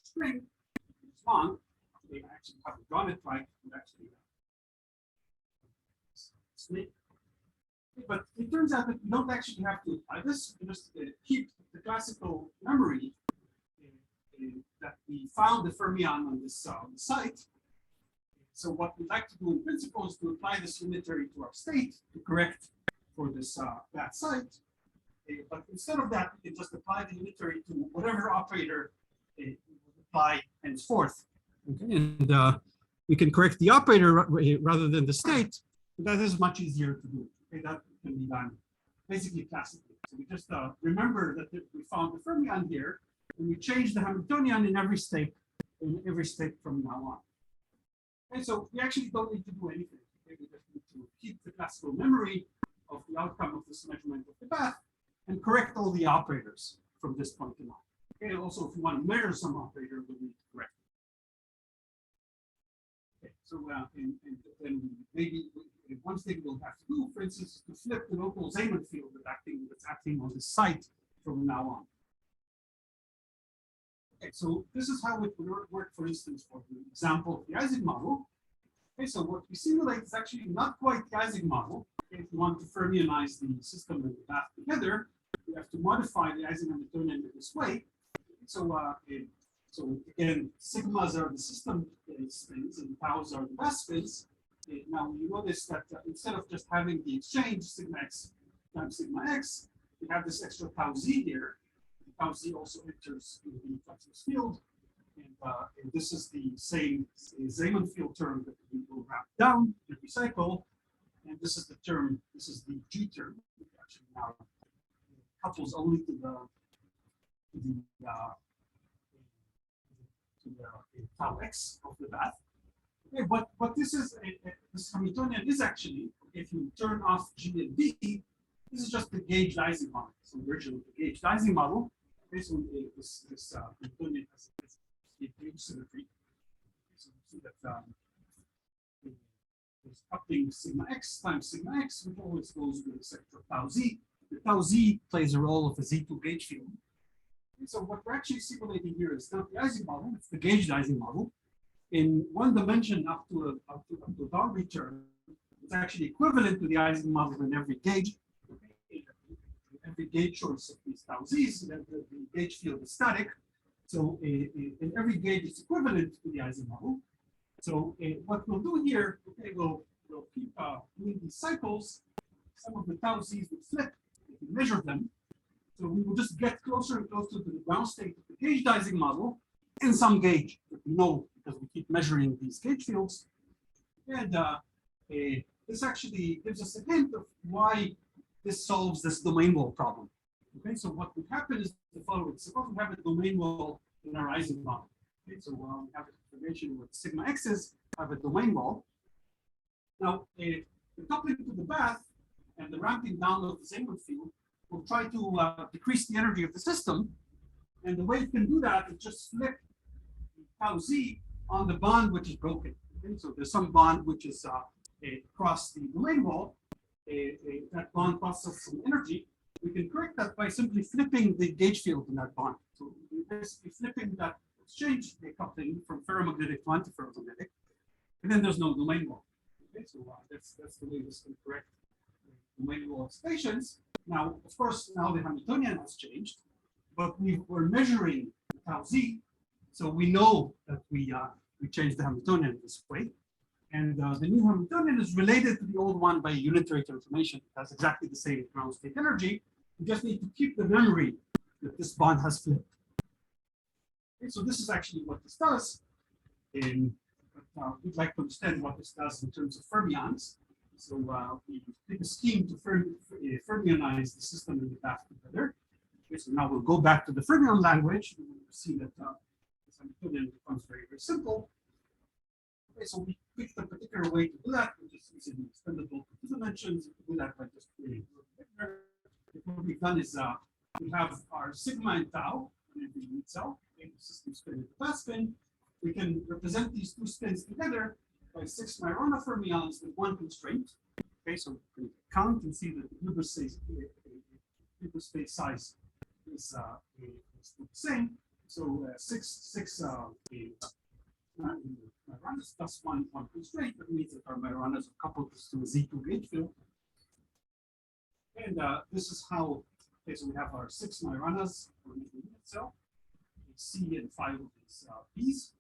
A: string. It's long. They actually haven't drawn it right. Actually, but it turns out that you don't actually have to apply this. You just keep the classical memory that we found the fermion on this site. So what we'd like to do in principle is to apply this unitary to our state to correct for this that site. But instead of that, we can just apply the unitary to whatever operator we apply henceforth. Okay, and we can correct the operator rather than the state. That is much easier to do. Okay, that can be done basically classically. So we just remember that we found the fermion here, and we change the Hamiltonian in every state from now on. And so we actually don't need to do anything. Okay? We just need to keep the classical memory of the outcome of this measurement of the path and correct all the operators from this point in on. Okay, also, if you want to measure some operator, we need to correct it. Okay, so and then maybe one thing we'll have to do, for instance, is to flip the local Zeeman field that's acting on this site from now on. Okay, so this is how it would work, for instance, for the example of the Ising model. Okay, so what we simulate is actually not quite the Ising model. Okay, if you want to fermionize the system and the path together, we have to modify the Ising Hamiltonian in this way. So, so again, sigmas are the system spins and taus are the path spins. Now you notice that instead of just having the exchange sigma x times sigma x, we have this extra tau z here. Tau z also enters in the fluxless field, and this is the same Zeeman field term that we will wrap down every cycle. And this is the term, this is the G term, which actually now couples only to the tau x of the path. Okay, but this is this Hamiltonian is actually, if you turn off G and D, this is just the gauged Ising model. So version of the gauged Ising model. Based on this Hamiltonian has a gauge symmetry. So you see that there's coupling sigma x times sigma x, which always goes with the sector of tau z. The tau z plays a role of a Z2 gauge field. And so what we're actually simulating here is not the Ising model, it's the gauged Ising model. In one dimension up to a boundary term, it's actually equivalent to the Ising model in every gauge. Every gauge choice of these tau z's, then the gauge field is static. So in every gauge is equivalent to the Ising model. So what we'll do here, okay, we'll keep doing these cycles. Some of the tau z's will flip if we measure them. So we will just get closer and closer to the ground state of the gauged Ising model in some gauge that we know because we keep measuring these gauge fields. And this actually gives us a hint of why this solves this domain wall problem. Okay, so what would happen is the following. Suppose we have a domain wall in our Ising model. Okay, so we have a information with sigma x's have a domain wall. Now, the coupling to the path and the ramping down of the Zeeman field will try to decrease the energy of the system. And the way it can do that is just flip tau z on the bond which is broken. Okay, so there's some bond which is across the domain wall. That bond processes some energy. We can correct that by simply flipping the gauge field in that bond. So we're basically flipping that exchange coupling from ferromagnetic to antiferromagnetic, and then there's no domain wall. Okay, so that's the way this can correct domain wall excitations. Now, of course, now the Hamiltonian has changed, but we're measuring the tau z, so we know that we changed the Hamiltonian this way. And the new Hamiltonian is related to the old one by a unitary transformation. It has exactly the same ground state energy. We just need to keep the memory that this bond has flipped. Okay, so this is actually what this does. And we'd like to understand what this does in terms of fermions. So we pick a scheme to fermionize the system and the path together. Okay, so now we'll go back to the fermion language. And we'll see that this Hamiltonian becomes very, very simple. Okay, so we picked a particular way to do that, which is using expendable to 2 dimensions. We can do that by just creating a vector. What we've done is we have our sigma and tau in every unit cell. Okay, the system spin and the path spin. We can represent these 2 spins together by 6 Majorana fermions with 1 constraint. Okay, so we can count and see that the Hilbert space size is the same. So 6 Majorana plus 1 constraint. That means that our Majoranas are coupled to a Z2 gauge field. And this is how, okay, so we have our 6 Majoranas for the unit cell, C and 5 of these P's.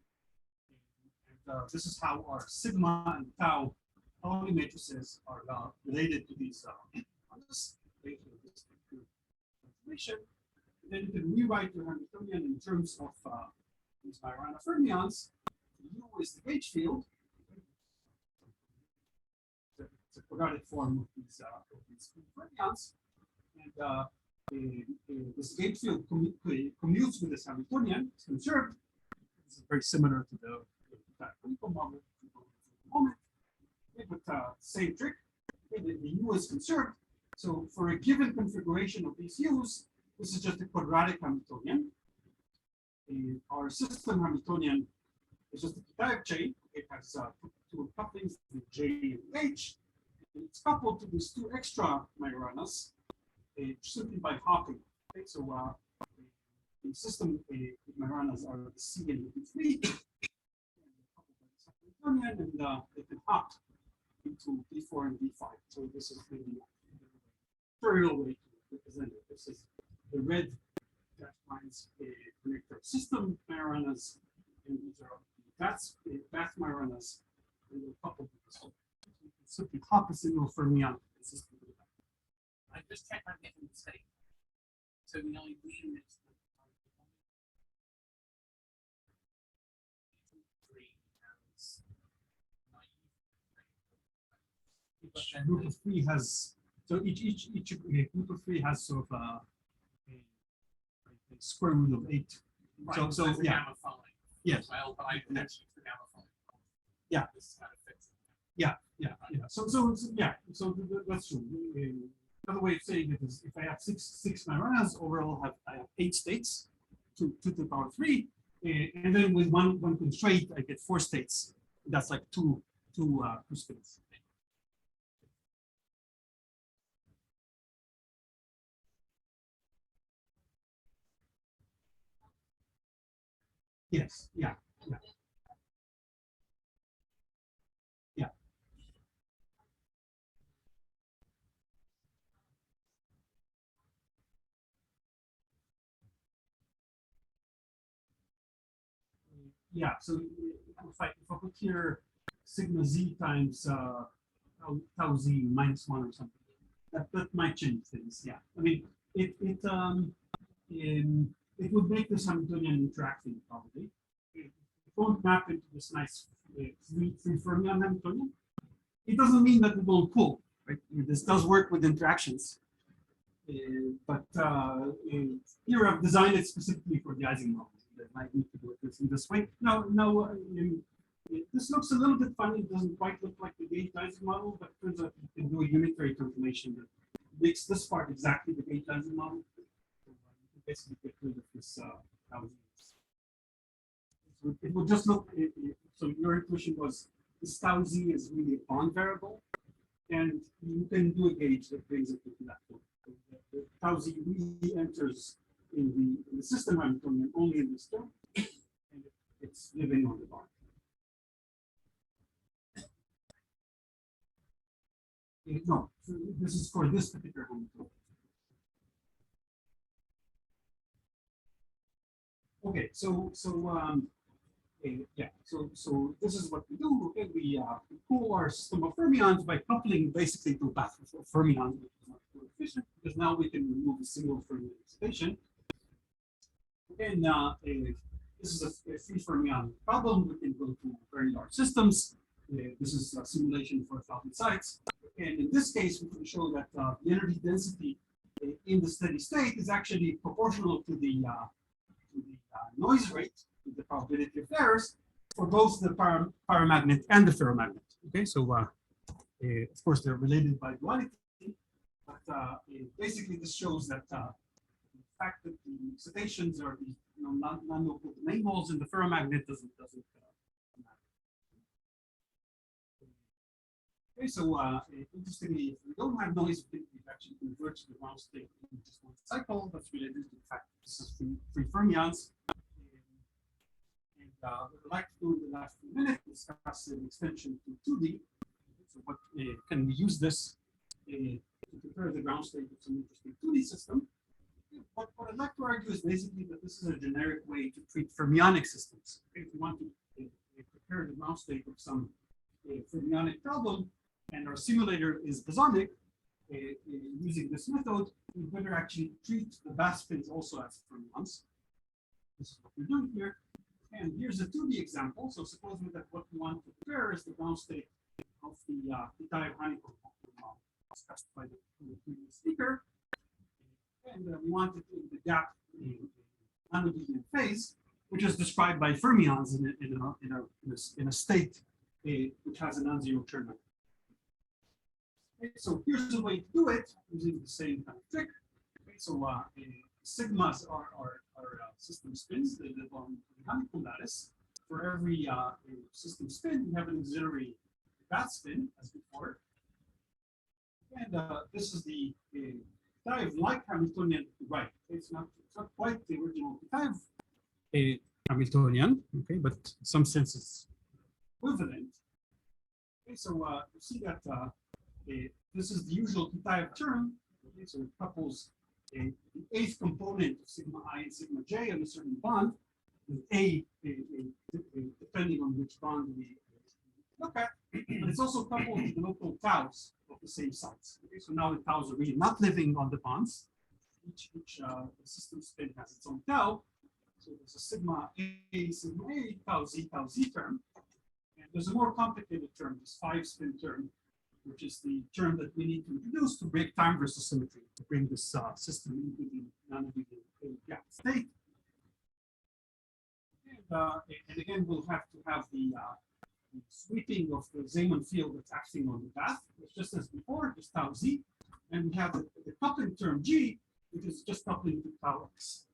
A: And this is how our sigma and tau Pauli matrices are related to these information. And then you can rewrite your Hamiltonian in terms of these Majorana fermions. U is the gauge field. It's a quadratic form of these fermions. And this gauge field commutes with this Hamiltonian. It's conserved. This is very similar to the model. moment. Okay, but same trick. Okay, the U is conserved. So for a given configuration of these U's, this is just a quadratic Hamiltonian. Our system Hamiltonian is just a p-type chain. It has two couplings, the J and H. And it's coupled to these two extra Majoranas simply by hopping. Okay, so the system Majoranas are the C and the D3. And they can hop into D4 and D5. So this is the trivial way to represent it. This is the red that lines connector system Majoranas, and these are the bath Majoranas, and we'll couple this. So you can simply hop a single fermion system.
B: I just checked my making mistake. So the only green is
A: Each group of three has each group of three has sort of a square root of 8.
B: right,
A: So
B: that's the
A: yeah,
B: gamma phone.
A: yes,
B: Well, but I actually the gamma phone.
A: Yeah.
B: This kind of fits.
A: yeah. So that's true. Another way of saying it is, if I have six Majoranas, overall I have 8 states, 2 to the power 3, and then with one constraint, I get 4 states. That's like two states. Yes, yeah. Yeah, so if I put here sigma z times tau z minus 1 or something, that might change things. Yeah, I mean it would make this Hamiltonian interacting probably. It won't map into this nice free fermion Hamiltonian. It doesn't mean that it won't pull. Right? This does work with interactions, but here I've designed it specifically for the Ising model. That might need to do it in this way. No, this looks a little bit funny. It doesn't quite look like the gauge Ising model, but it turns out you can do a unitary transformation that makes this part exactly the gauge Ising model. So you can basically get rid of this so it will just look. So your intuition was this tau z is really a bond variable, and you can do a gauge that brings it to that point. So the tau z really enters in the system Hamiltonian only in this term, and it's living on the bond. No, so this is for this particular Hamiltonian. Okay, so this is what we do. Okay, we cool our system of fermions by coupling basically to a path of fermions, which is much more efficient because now we can remove a single fermion excitation. And this is a free fermion problem. We can go to very large systems. This is a simulation for 1,000 sites. And in this case, we can show that the energy density in the steady state is actually proportional to the noise rate, to the probability of errors, for both the paramagnet and the ferromagnet. Okay, so of course they're related by duality, but basically this shows that the fact that the excitations are these non-local domain walls in the ferromagnet doesn't matter. Okay, so interestingly, if we don't have noise, we actually converge the ground state in just one cycle. That's related to the fact that this is free fermions. And what I'd like to do in the last few minutes is discuss an extension to 2D. So what can we use this to compare the ground state with some interesting 2D system? What I'd like to argue is basically that this is a generic way to treat fermionic systems. If we want to prepare the ground state of some fermionic problem, and our simulator is bosonic, using this method, we better actually treat the bath spins also as fermions. This is what we're doing here. And here's a 2D example. So suppose that what we want to prepare is the ground state of the p-type honeycomb discussed by the previous speaker. And we want it in the gap non-Euclidean phase, which is described by fermions in a state which which has a non-zero Chern number. Okay, so here's the way to do it using the same kind of trick. Okay, so sigmas are system spins. They live on the Hamiltonian lattice. For every system spin, we have an auxiliary bath spin as before. And this is the dive like Hamiltonian right. It's not quite the original dive Hamiltonian, okay, but in some sense it's equivalent. Okay, so you see that this is the usual dive term. Okay, so it couples the eighth component of sigma I and sigma j on a certain bond, with A depending on which bond we look at, but it's also coupled to the local taus of the same size. Okay, so now the taus are really not living on the bonds. Each system spin has its own tau. So there's a sigma A, tau z term. And there's a more complicated term, this 5-spin term, which is the term that we need to introduce to break time versus symmetry, to bring this system into the non-negative gap state. And again, we'll have to have the sweeping of the Zeeman field that's acting on the path. It's just as before, just tau z. And we have the coupling term g, which is just coupling to tau x.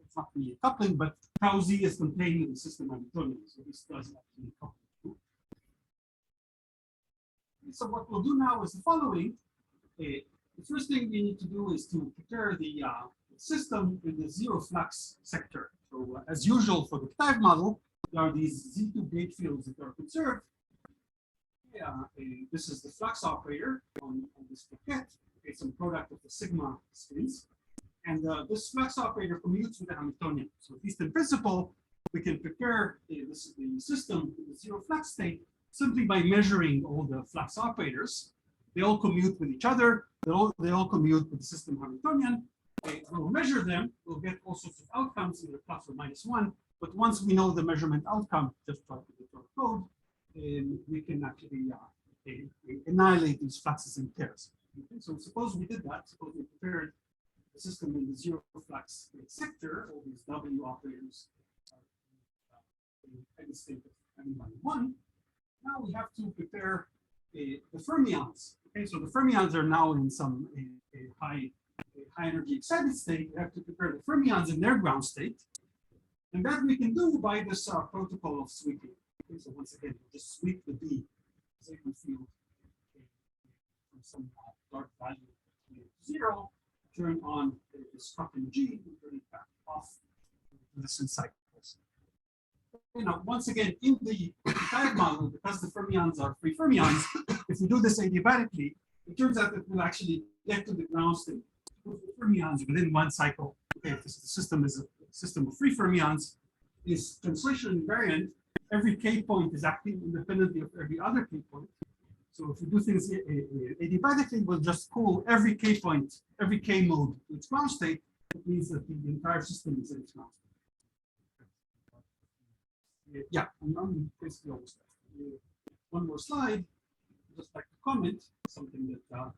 A: It's not really a coupling, but tau z is contained in the system Hamiltonian, so this does actually couple. So what we'll do now is the following. The first thing we need to do is to prepare the system in the zero flux sector. So as usual for the dive model, there are these Z2 gate fields that are conserved. This is the flux operator on this packet. It's a product of the sigma spins. And this flux operator commutes with the Hamiltonian. So at least in principle, we can prepare the system in the zero flux state simply by measuring all the flux operators. They all commute with each other. They all commute with the system Hamiltonian. We'll measure them. We'll get all sorts of outcomes, either plus or minus 1. But once we know the measurement outcome, just try to get our code, we can actually annihilate these fluxes in pairs. Okay, so suppose we did that. Suppose we prepared the system in the zero flux sector. All these W operators in any state of n-1. Now we have to prepare the fermions. Okay, so the fermions are now in some high energy excited state. We have to prepare the fermions in their ground state. And that we can do by this protocol of sweeping. Okay, so once again, we'll just sweep the D Zeeman field from some dark value to 0, turn on this coupling G, and turn it back off this in cycles. You know, once again, in the dive model, because the fermions are free fermions, if we do this adiabatically, it turns out that we'll actually get to the ground state of the fermions within one cycle. Okay, if the system is a system of free fermions, is translation invariant. Every k point is acting independently of every other k point. So if we do things adiabatically, we'll just pull every k point, every k mode to its ground state. It means that the entire system is in its ground state. Yeah, I'm basically almost there. One more slide. I'd just like to comment something that.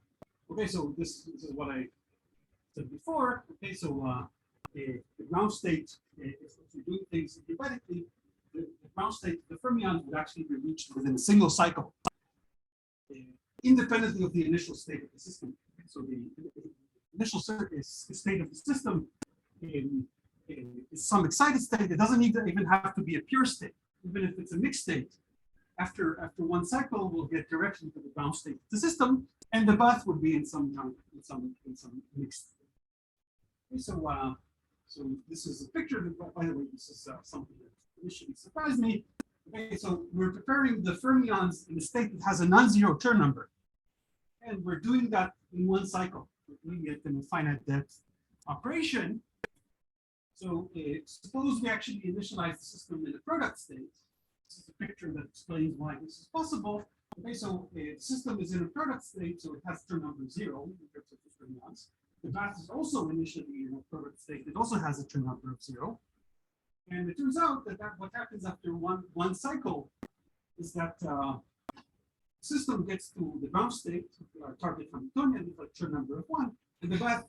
A: Okay, so this is what I said before. Okay, so the ground state, if you're doing things adiabatically, the ground state, the fermions would actually be reached within a single cycle, independently of the initial state of the system. Okay, so the initial state of the system is some excited state. It doesn't even have to be a pure state. Even if it's a mixed state, after one cycle, we'll get directly to the ground state of the system, and the bath would be in some mixed state. Okay, so this is a picture. By the way, this is something that initially surprised me. Okay, so we're preparing the fermions in a state that has a non-zero Chern number, and we're doing that in one cycle. We're doing it in a finite depth operation. So suppose we actually initialize the system in a product state. This is a picture that explains why this is possible. Okay, so the system is in a product state, so it has Chern number 0 in terms of the fermions. The bath is also initially in a product state. It also has a Chern number of 0. And it turns out that what happens after one cycle is that the system gets to the ground state, target Hamiltonian with a Chern number of 1, and the bath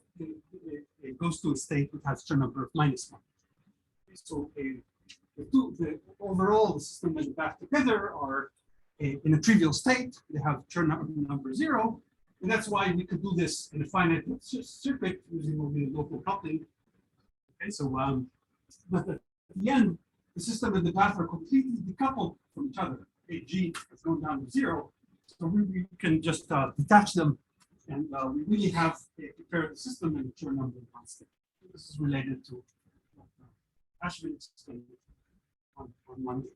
A: it goes to a state that has Chern number of -1. So overall, the system and the bath together are in a trivial state. They have Chern number 0. And that's why we could do this in a finite circuit using only local coupling. Okay, so but at the end, the system and the path are completely decoupled from each other. G is going down to 0. So we can just detach them, and we really have a paired system and a Chern number constant. This is related to Ashwin explained on Monday.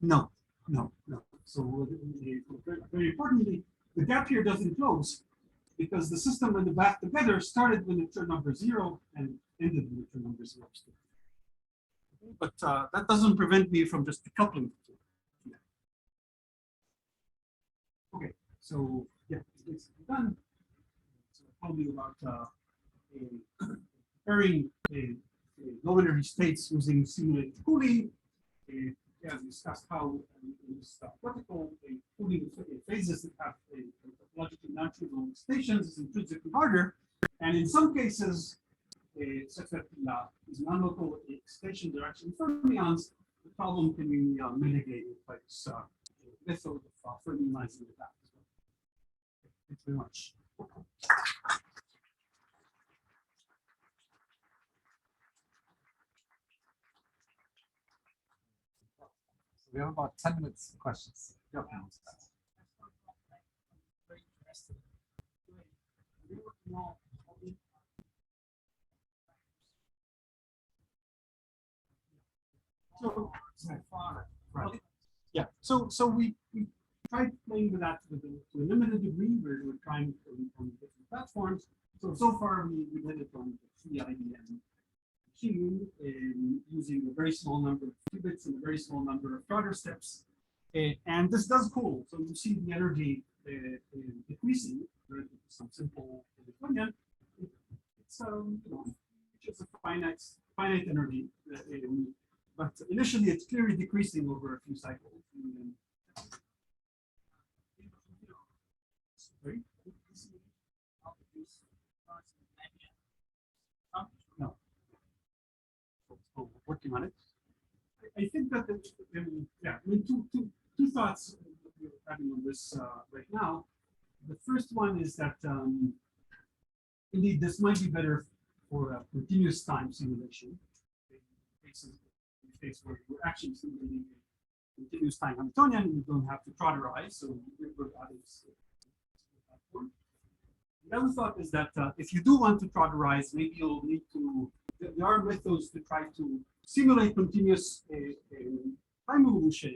A: No. So very importantly, the gap here doesn't close because the system and the bath together started with the Chern number 0 and ended with the Chern number 0. But that doesn't prevent me from just decoupling the two. Yeah. Okay, so yeah, it's basically done. So I told you about pairing low energy states using simulated cooling. As discussed how in this protocol, cooling phases that have topologically non-trivial excitations is intrinsically harder, and in some cases, such that these non-local excitations are actually fermions, the problem can be mitigated by this method of fermionizing the back as well. Thanks very much.
E: We have about 10 minutes for questions. Yeah.
B: Very interested. We want to know how we so far.
A: Right. Yeah. So we tried playing with that to a limited degree. We're trying on different platforms. So far we did it on the IBM machine using a very small number of qubits and a very small number of Trotter steps. And this does cool. So you see the energy decreasing relative to some simple Hamiltonian. It's just a finite energy. But initially it's clearly decreasing over a few cycles. Sorry? No. So working on it. I think that two thoughts we're having on this right now. The first one is that indeed this might be better for a continuous time simulation. In case where you're actually simulating a continuous time Hamiltonian, you don't have to trotterize, so we're adding platform. The other thought is that if you do want to trotterize, maybe you'll need to. There are methods to try to simulate continuous time evolution